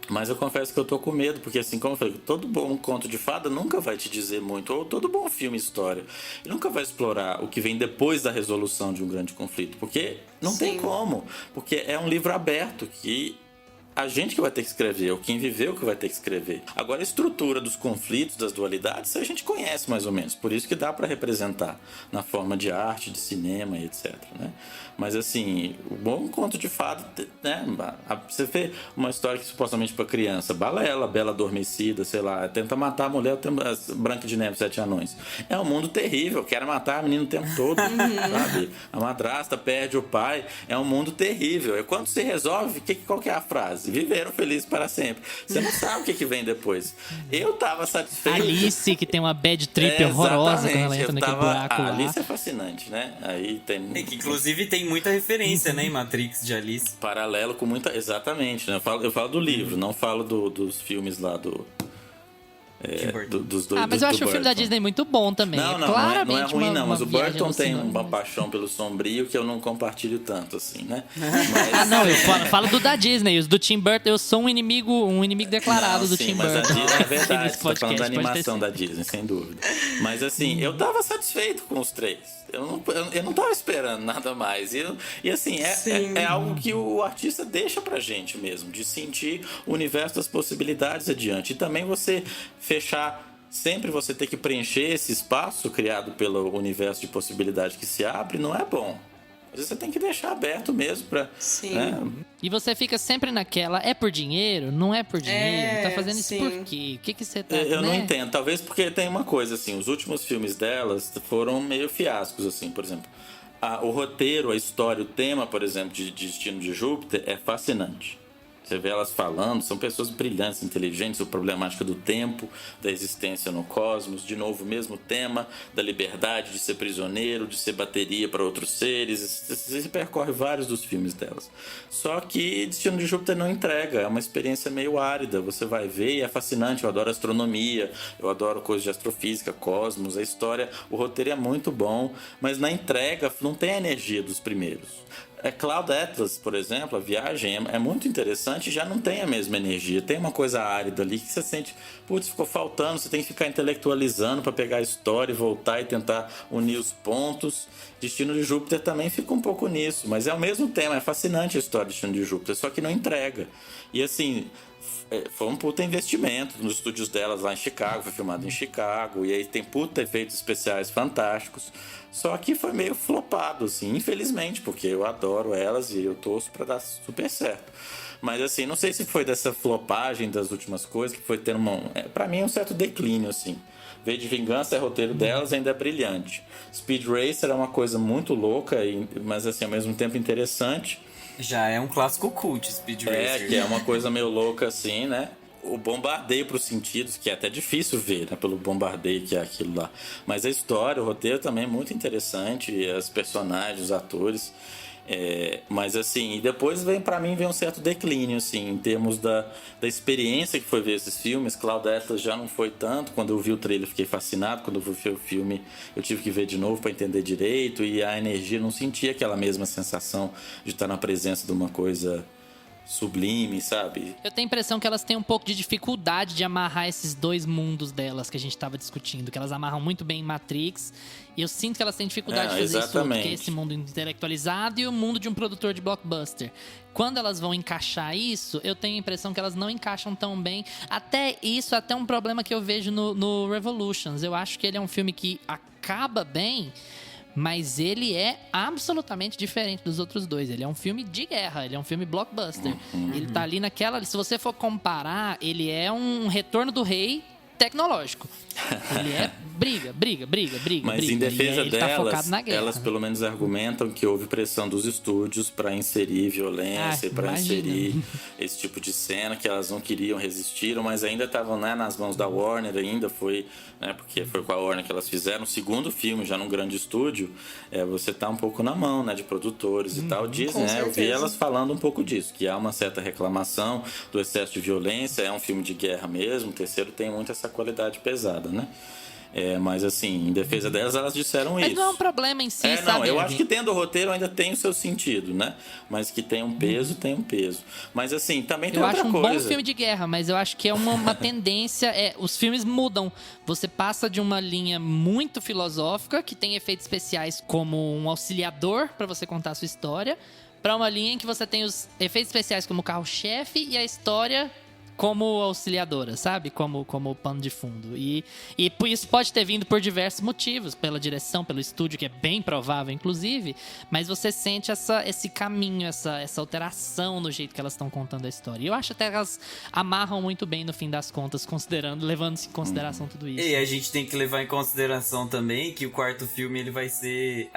Mas eu confesso que eu tô com medo, porque assim, como eu falei, todo bom conto de fada nunca vai te dizer muito, ou todo bom filme história, ele nunca vai explorar o que vem depois da resolução de um grande conflito, porque não tem como, porque é um livro aberto que a gente que vai ter que escrever, ou quem viveu que vai ter que escrever. Agora, a estrutura dos conflitos, das dualidades, a gente conhece mais ou menos, por isso que dá para representar na forma de arte, de cinema e etc, né? Mas assim, o bom conto de fada, né? Você vê uma história que supostamente para criança, Balela, Bela Adormecida, sei lá, tenta matar a mulher, Branca de Neve, 7 Anões. É um mundo terrível, quer matar a menina o tempo todo, sabe? A madrasta perde o pai, é um mundo terrível. E quando se resolve, qual que é a frase? Viveram felizes para sempre. Você não sabe o que vem depois. Eu tava satisfeito. Alice, que tem uma bad trip horrorosa quando ela entra naquele buraco lá. Alice é fascinante, né? Aí tem... que inclusive tem muita referência, né, em Matrix de Alice. Paralelo com muita... Exatamente, né? Eu falo do livro, não falo dos filmes lá dos dois. Mas eu acho o filme da Disney muito bom também. Não é ruim, não. Mas o Burton tem uma paixão pelo sombrio que eu não compartilho tanto, assim, né? Mas... não, eu falo do da Disney. Os do Tim Burton, eu sou um inimigo declarado do Tim Burton. Mas a Disney é verdade, você tá falando da animação da Disney, sem dúvida. Mas assim, eu tava satisfeito com os três. Eu não tava esperando nada mais. E assim, é algo que o artista deixa pra gente mesmo, de sentir o universo das possibilidades adiante. E também você fechar, sempre você ter que preencher esse espaço criado pelo universo de possibilidade que se abre, não é bom. Às vezes você tem que deixar aberto mesmo pra... Sim. Né? E você fica sempre naquela, é por dinheiro? Não é por dinheiro? Tá fazendo isso por quê? O que você tá... Eu não entendo. Talvez porque tem uma coisa, assim, os últimos filmes delas foram meio fiascos, assim, por exemplo. O roteiro, a história, o tema, por exemplo, de Destino de Júpiter é fascinante. Você vê elas falando, são pessoas brilhantes, inteligentes, a problemática do tempo, da existência no cosmos, de novo o mesmo tema, da liberdade de ser prisioneiro, de ser bateria para outros seres. Você percorre vários dos filmes delas. Só que Destino de Júpiter não entrega, é uma experiência meio árida, você vai ver e é fascinante, eu adoro astronomia, eu adoro coisas de astrofísica, cosmos, a história, o roteiro é muito bom, mas na entrega não tem a energia dos primeiros. Cloud Atlas, por exemplo, a viagem é muito interessante e já não tem a mesma energia. Tem uma coisa árida ali que você sente, putz, ficou faltando, você tem que ficar intelectualizando para pegar a história e voltar e tentar unir os pontos. Destino de Júpiter também fica um pouco nisso, mas é o mesmo tema, é fascinante a história de Destino de Júpiter, só que não entrega. E assim, foi um puta investimento nos estúdios delas lá em Chicago, foi filmado em Chicago, e aí tem puta efeitos especiais fantásticos. Só que foi meio flopado, assim, infelizmente, porque eu adoro elas e eu torço pra dar super certo. Mas assim, não sei se foi dessa flopagem das últimas coisas que foi tendo pra mim um certo declínio, assim. V de Vingança é roteiro delas, ainda é brilhante. Speed Racer é uma coisa muito louca, mas assim, ao mesmo tempo interessante. Já é um clássico cult, Speed Racer. Que é uma coisa meio louca assim, né? O Bombardeio pros Sentidos, que é até difícil ver, né? Pelo bombardeio que é aquilo lá. Mas a história, o roteiro também é muito interessante, as personagens, os atores. Mas assim, e depois pra mim vem um certo declínio, assim, em termos da experiência que foi ver esses filmes. Cloud Atlas já não foi tanto. Quando eu vi o trailer fiquei fascinado, quando eu vi o filme eu tive que ver de novo para entender direito, e a energia, não sentia aquela mesma sensação de estar na presença de uma coisa sublime, sabe? Eu tenho a impressão que elas têm um pouco de dificuldade de amarrar esses dois mundos delas que a gente estava discutindo, que elas amarram muito bem em Matrix, e eu sinto que elas têm dificuldade de fazer isso, que é esse mundo intelectualizado e o mundo de um produtor de blockbuster. Quando elas vão encaixar isso, eu tenho a impressão que elas não encaixam tão bem. Até um problema que eu vejo no Revolutions. Eu acho que ele é um filme que acaba bem, mas ele é absolutamente diferente dos outros dois. Ele é um filme de guerra, ele é um filme blockbuster. Ele tá ali naquela... Se você for comparar, ele é um Retorno do Rei tecnológico. Ele é briga. Mas em defesa ele delas, tá focado na guerra, elas pelo menos argumentam que houve pressão dos estúdios para inserir violência, para inserir esse tipo de cena, que elas não queriam, resistiram, mas ainda estavam, né, nas mãos da Warner, ainda foi, né, porque foi com a Warner que elas fizeram o segundo filme, já num grande estúdio. Você tá um pouco na mão, né, de produtores e tal. Dizem, né, eu vi elas falando um pouco disso, que há uma certa reclamação do excesso de violência, é um filme de guerra mesmo. O terceiro tem muito essa qualidade pesada, né? Mas assim, em defesa delas, elas disseram isso. Mas não é um problema em si, não, sabe? eu acho que dentro do roteiro ainda tem o seu sentido, né? Mas que tem um peso, tem um peso. Mas assim, também tem outra coisa. Eu acho um bom filme de guerra, mas eu acho que é uma tendência... os filmes mudam. Você passa de uma linha muito filosófica, que tem efeitos especiais como um auxiliador para você contar a sua história, para uma linha em que você tem os efeitos especiais como carro-chefe e a história como auxiliadora, sabe? Como pano de fundo. E isso pode ter vindo por diversos motivos, pela direção, pelo estúdio, que é bem provável, inclusive, mas você sente esse caminho, essa alteração no jeito que elas estão contando a história. E eu acho até que elas amarram muito bem no fim das contas, levando-se em consideração tudo isso. E a gente tem que levar em consideração também que o quarto filme, ele vai ser...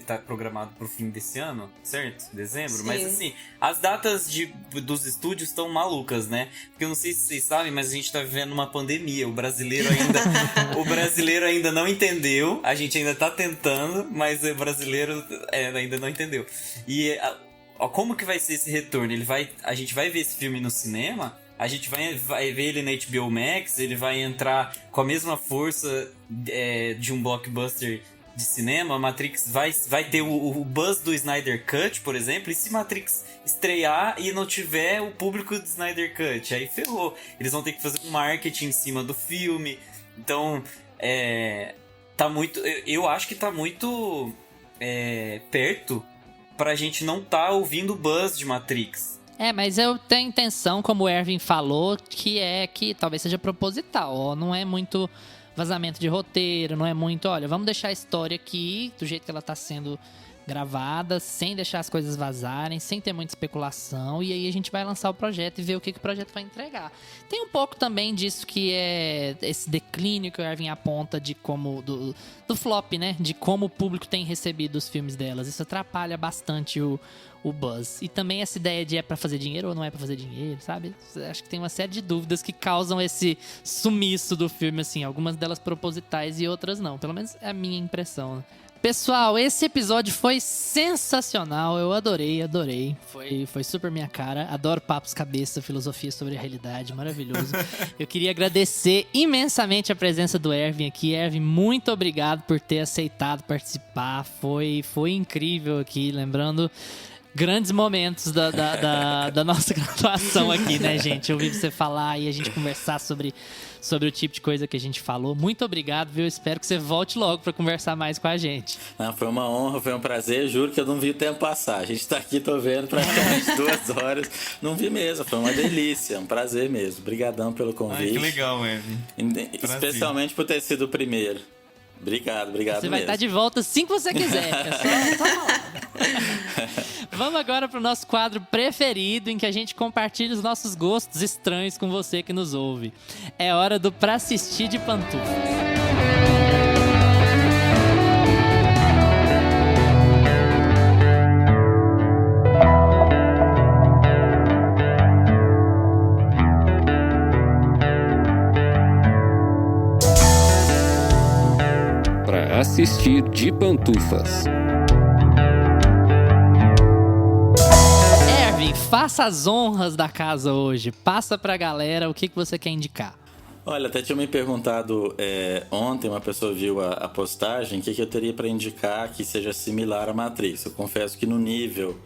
tá programado pro fim desse ano, certo? Dezembro? Sim. Mas assim, as datas dos estúdios estão malucas, né? Porque eu não sei se vocês sabem, mas a gente tá vivendo uma pandemia. O brasileiro ainda não entendeu. A gente ainda tá tentando, mas o brasileiro ainda não entendeu. E como que vai ser esse retorno? A gente vai ver esse filme no cinema, a gente vai ver ele na HBO Max, ele vai entrar com a mesma força de um blockbuster de cinema. Matrix vai ter o buzz do Snyder Cut, por exemplo. E se Matrix estrear e não tiver o público do Snyder Cut, aí ferrou. Eles vão ter que fazer um marketing em cima do filme. Então, tá muito... Eu acho que tá muito perto pra gente não tá ouvindo o buzz de Matrix. Mas eu tenho intenção, como o Erwin falou, que talvez seja proposital. Não é muito vazamento de roteiro, não é muito... Olha, vamos deixar a história aqui do jeito que ela tá sendo gravada, sem deixar as coisas vazarem, sem ter muita especulação, e aí a gente vai lançar o projeto e ver o que o projeto vai entregar. Tem um pouco também disso que é esse declínio que o Erwin aponta de como do flop, né? De como o público tem recebido os filmes delas. Isso atrapalha bastante o buzz. E também essa ideia de pra fazer dinheiro ou não é pra fazer dinheiro, sabe? Acho que tem uma série de dúvidas que causam esse sumiço do filme, assim. Algumas delas propositais e outras não. Pelo menos é a minha impressão, né? Pessoal, esse episódio foi sensacional, eu adorei. Foi super minha cara. Adoro papos cabeça, filosofia sobre a realidade, maravilhoso. Eu queria agradecer imensamente a presença do Erwin aqui. Erwin, muito obrigado por ter aceitado participar. Foi incrível aqui, lembrando grandes momentos da nossa graduação aqui, né, gente? Eu ouvi você falar e a gente conversar sobre o tipo de coisa que a gente falou. Muito obrigado, viu? Espero que você volte logo para conversar mais com a gente. Foi uma honra, foi um prazer. Juro que eu não vi o tempo passar. A gente tá aqui, tô vendo, praticamente 2 horas. Não vi mesmo, foi uma delícia, um prazer mesmo. Obrigadão pelo convite. Ai, que legal, Erwin. Especialmente por ter sido o primeiro. Obrigado você mesmo. Vai estar de volta assim que você quiser. É só falar. Vamos agora pro nosso quadro preferido, em que a gente compartilha os nossos gostos estranhos com você que nos ouve. É hora do Pra Assistir de Pantufas. Pra assistir de pantufas. Ervin, faça as honras da casa hoje. Passa pra galera o que você quer indicar. Olha, até tinha me perguntado ontem, uma pessoa viu a postagem, o que eu teria para indicar que seja similar a Matrix. Eu confesso que no nível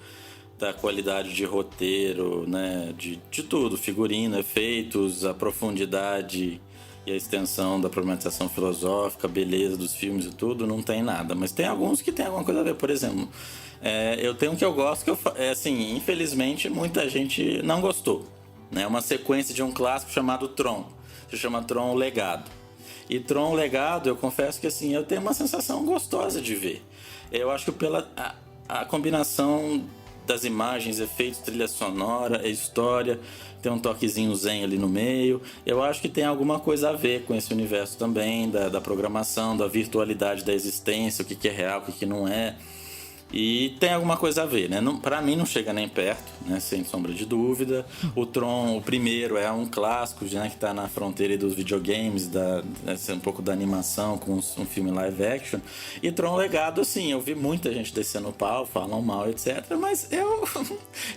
da qualidade de roteiro, né, de tudo, figurino, efeitos, a profundidade e a extensão da problematização filosófica, a beleza dos filmes e tudo, não tem nada. Mas tem alguns que tem alguma coisa a ver. Por exemplo, eu tenho um que eu gosto, que assim, infelizmente muita gente não gostou. É uma sequência de um clássico chamado Tron. Se chama Tron: O Legado. E Tron: O Legado, eu confesso que assim, eu tenho uma sensação gostosa de ver. Eu acho que pela a combinação das imagens, efeitos, trilha sonora, história, tem um toquezinho zen ali no meio. Eu acho que tem alguma coisa a ver com esse universo também, da programação, da virtualidade da existência, o que é real, o que não é. E tem alguma coisa a ver, né? Pra mim não chega nem perto, né? Sem sombra de dúvida. O Tron, o primeiro, é um clássico, né? Que tá na fronteira dos videogames, um pouco da animação com um filme live action. E Tron: Legado, assim, eu vi muita gente descendo o pau, falam mal, etc. Mas eu...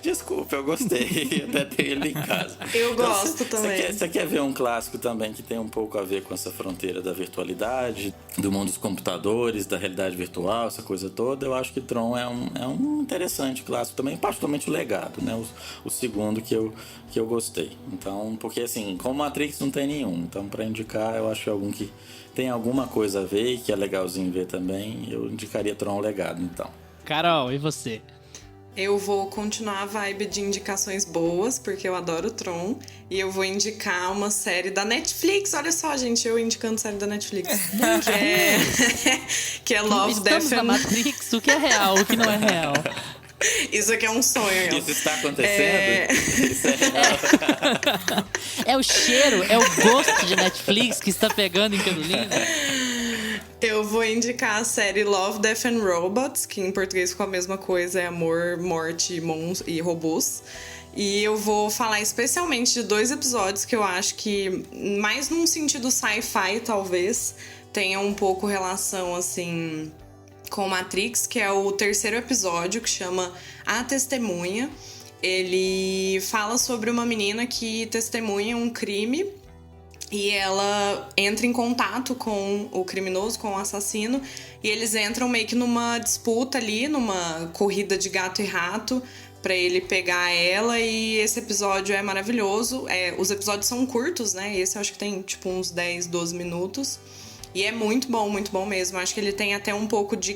Desculpa, eu gostei. Até tenho ele em casa. Eu gosto também. Você quer ver um clássico também que tem um pouco a ver com essa fronteira da virtualidade, do mundo dos computadores, da realidade virtual, essa coisa toda? Eu acho que Tron é um interessante clássico também, particularmente o Legado, né? O segundo que eu gostei. Então, porque assim, como Matrix não tem nenhum, então para indicar, eu acho que algum que tem alguma coisa a ver e que é legalzinho ver também, eu indicaria Tron: O Legado, então. Carol, e você? Eu vou continuar a vibe de indicações boas, porque eu adoro Tron. E eu vou indicar uma série da Netflix. Olha só, gente, eu indicando série da Netflix. que é Love, Estamos Death na and... Matrix, o que é real, o que não é real. Isso aqui é um sonho. Isso está acontecendo? Isso é real. É o cheiro, é o gosto de Netflix que está pegando em Carolina. Eu vou indicar a série Love, Death and Robots, que em português ficou a mesma coisa, é Amor, Morte e Robôs. E eu vou falar especialmente de 2 episódios que eu acho que, mais num sentido sci-fi, talvez, tenha um pouco relação, assim, com Matrix, que é o 3º episódio, que chama A Testemunha. Ele fala sobre uma menina que testemunha um crime e ela entra em contato com o criminoso, com o assassino, e eles entram meio que numa disputa ali, numa corrida de gato e rato, pra ele pegar ela. E esse episódio é maravilhoso. Os episódios são curtos, né? Esse eu acho que tem tipo uns 10, 12 minutos. E é muito bom mesmo. Acho que ele tem até um pouco de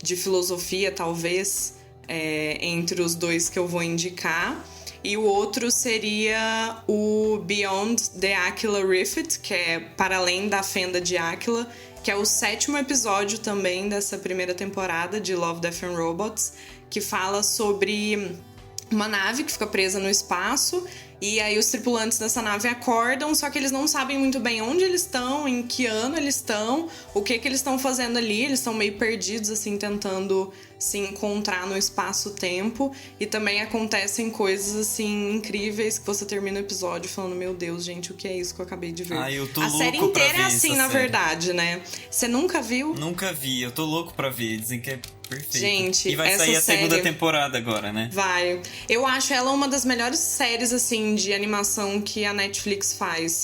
de filosofia, talvez, entre os 2 que eu vou indicar. E o outro seria o Beyond the Aquila Rift, que é Para Além da Fenda de Aquila, que é o 7º episódio também dessa primeira temporada de Love, Death and Robots, que fala sobre uma nave que fica presa no espaço. E aí os tripulantes dessa nave acordam, só que eles não sabem muito bem onde eles estão, em que ano eles estão, o que eles estão fazendo ali. Eles estão meio perdidos, assim, tentando se encontrar no espaço-tempo. E também acontecem coisas, assim, incríveis, que você termina o episódio falando: meu Deus, gente, o que é isso que eu acabei de ver? Eu tô a louco série inteira pra ver é assim, na verdade, né? Você nunca viu? Nunca vi, eu tô louco pra ver, dizem que é perfeito. Gente, e vai essa sair a série... segunda temporada agora, né? Vai. Eu acho ela uma das melhores séries, assim, de animação que a Netflix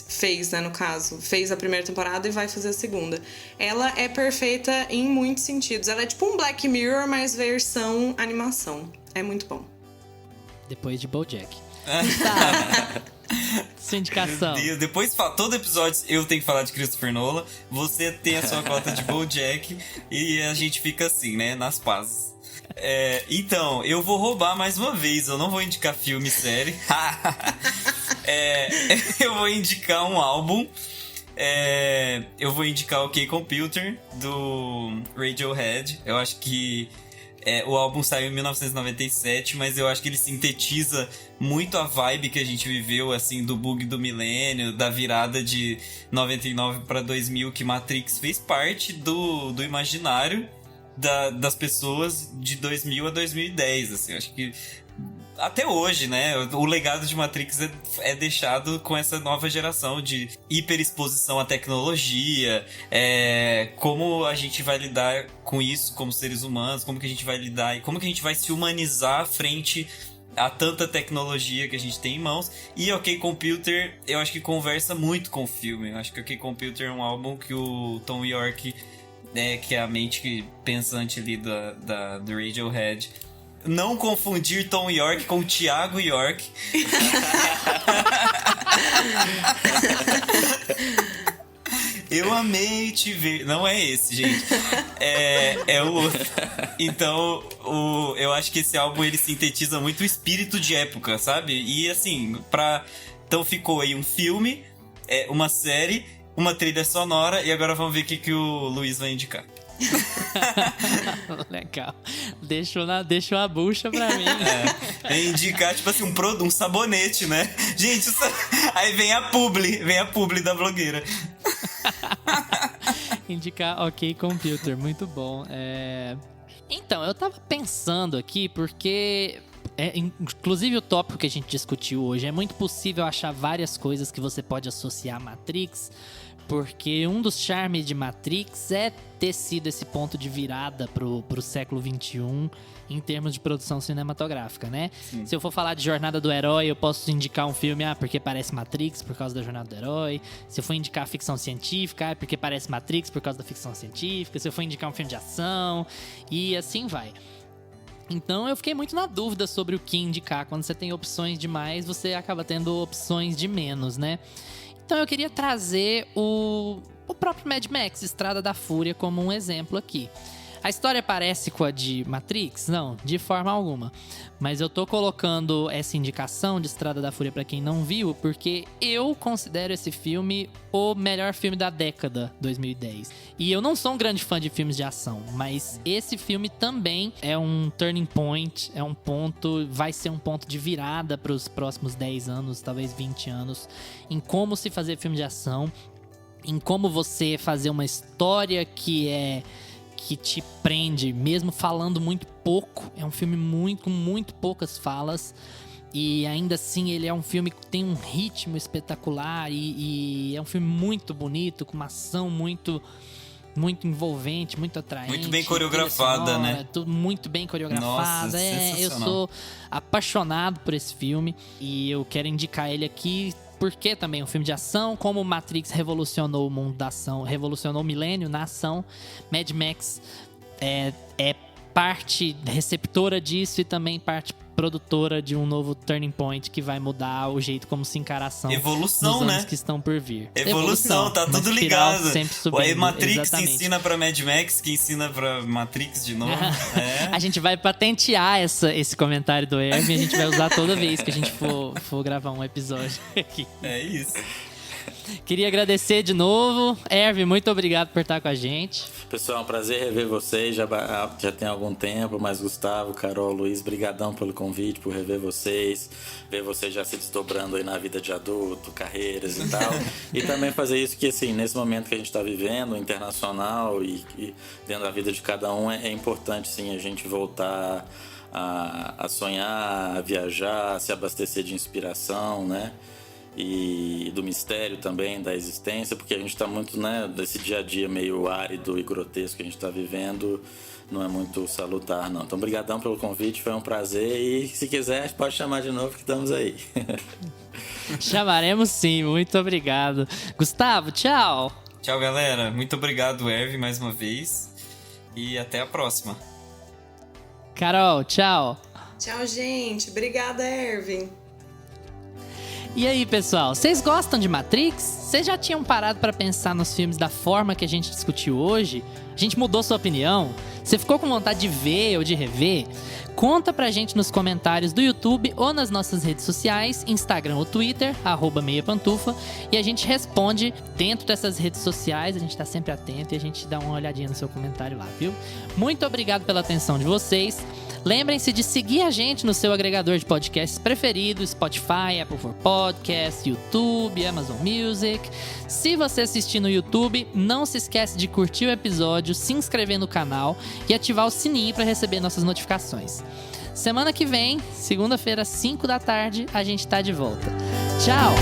fez, né, no caso. Fez a primeira temporada e vai fazer a segunda. Ela é perfeita em muitos sentidos. Ela é tipo um Black Mirror, mas versão animação. É muito bom. Depois de BoJack. Tá. Sua indicação. Meu Deus, depois todo episódio eu tenho que falar de Christopher Nolan. Você tem a sua cota de BoJack e a gente fica assim, né, nas pazes. Então, eu vou roubar mais uma vez. Eu não vou indicar filme e série. Eu vou indicar um álbum. Eu vou indicar o OK Computer, do Radiohead. Eu acho que O álbum saiu em 1997, mas eu acho que ele sintetiza muito a vibe que a gente viveu, assim, do bug do milênio, da virada de 99 para 2000, que Matrix fez parte do imaginário das pessoas de 2000 a 2010, assim. Eu acho que até hoje, né, o legado de Matrix é deixado com essa nova geração de hiperexposição à tecnologia, como a gente vai lidar com isso como seres humanos, como que a gente vai lidar e como que a gente vai se humanizar frente a tanta tecnologia que a gente tem em mãos. E OK Computer, eu acho que conversa muito com o filme. Eu acho que OK Computer é um álbum que o Thom Yorke, que é a mente pensante ali do Radiohead. Não confundir Thom Yorke com Thiago Yorke. Eu amei te ver. Não é esse, gente. É o outro. Então, eu acho que esse álbum ele sintetiza muito o espírito de época, sabe? E assim, então ficou aí um filme, uma série, uma trilha sonora, e agora vamos ver o que o Luiz vai indicar. Legal. Deixou a bucha pra mim. Indicar, tipo assim, um sabonete, né? Gente, aí vem a publi da blogueira. Indicar OK Computer, muito bom. Então, eu tava pensando aqui, porque inclusive o tópico que a gente discutiu hoje, é muito possível achar várias coisas que você pode associar a Matrix, porque um dos charmes de Matrix é ter sido esse ponto de virada pro século XXI em termos de produção cinematográfica, né? Sim. Se eu for falar de Jornada do Herói, eu posso indicar um filme, porque parece Matrix, por causa da Jornada do Herói. Se eu for indicar ficção científica, porque parece Matrix, por causa da ficção científica. Se eu for indicar um filme de ação, e assim vai. Então eu fiquei muito na dúvida sobre o que indicar. Quando você tem opções demais, você acaba tendo opções de menos, né? Então eu queria trazer o próprio Mad Max, Estrada da Fúria, como um exemplo aqui. A história parece com a de Matrix? Não, de forma alguma. Mas eu tô colocando essa indicação de Estrada da Fúria pra quem não viu, porque eu considero esse filme o melhor filme da década 2010. E eu não sou um grande fã de filmes de ação, mas esse filme também é um turning point, vai ser um ponto de virada pros próximos 10 anos, talvez 20 anos, em como se fazer filme de ação, em como você fazer uma história que te prende, mesmo falando muito pouco. É um filme com muito poucas falas. E ainda assim ele é um filme que tem um ritmo espetacular. E é um filme muito bonito, com uma ação muito envolvente, muito atraente. Muito bem coreografada, né? Tudo muito bem coreografada. Nossa, eu sou apaixonado por esse filme. E eu quero indicar ele aqui porque também é um filme de ação. Como Matrix revolucionou o mundo da ação, revolucionou o milênio na ação, Mad Max é parte receptora disso e também parte produtora de um novo turning point que vai mudar o jeito como se encara a ação. Evolução, nos anos, né? Que estão por vir. Evolução, tá tudo ligado. Sempre subindo, Matrix exatamente. ensina pra Mad Max, que ensina pra Matrix de novo. A gente vai patentear esse comentário do Hermes e a gente vai usar toda vez que a gente for gravar um episódio aqui. É isso. Queria agradecer de novo. Hervé, muito obrigado por estar com a gente. Pessoal, é um prazer rever vocês. Já tem algum tempo, mas Gustavo, Carol, Luiz, brigadão pelo convite, por rever vocês. Ver vocês já se desdobrando aí na vida de adulto, carreiras e tal. E também fazer isso que, assim, nesse momento que a gente está vivendo, internacional e dentro da vida de cada um, é importante, sim, a gente voltar a sonhar, a viajar, a se abastecer de inspiração, né? E do mistério também da existência, porque a gente está muito, né, desse dia a dia meio árido e grotesco que a gente está vivendo, não é muito salutar, não. Então, brigadão pelo convite, foi um prazer, e se quiser pode chamar de novo que estamos aí. Chamaremos sim, muito obrigado. Gustavo, tchau. Tchau, galera, muito obrigado, Hervé, mais uma vez, e até a próxima. Carol, tchau. Tchau, gente, obrigada, Hervé. E aí, pessoal, vocês gostam de Matrix? Vocês já tinham parado pra pensar nos filmes da forma que a gente discutiu hoje? A gente mudou sua opinião? Você ficou com vontade de ver ou de rever? Conta pra gente nos comentários do YouTube ou nas nossas redes sociais, Instagram ou Twitter, @meiapantufa, e a gente responde dentro dessas redes sociais, a gente tá sempre atento e a gente dá uma olhadinha no seu comentário lá, viu? Muito obrigado pela atenção de vocês. Lembrem-se de seguir a gente no seu agregador de podcasts preferido, Spotify, Apple for Podcasts, YouTube, Amazon Music. Se você assistir no YouTube, não se esquece de curtir o episódio, se inscrever no canal e ativar o sininho para receber nossas notificações. Semana que vem, segunda-feira, 5 da tarde, a gente tá de volta. Tchau!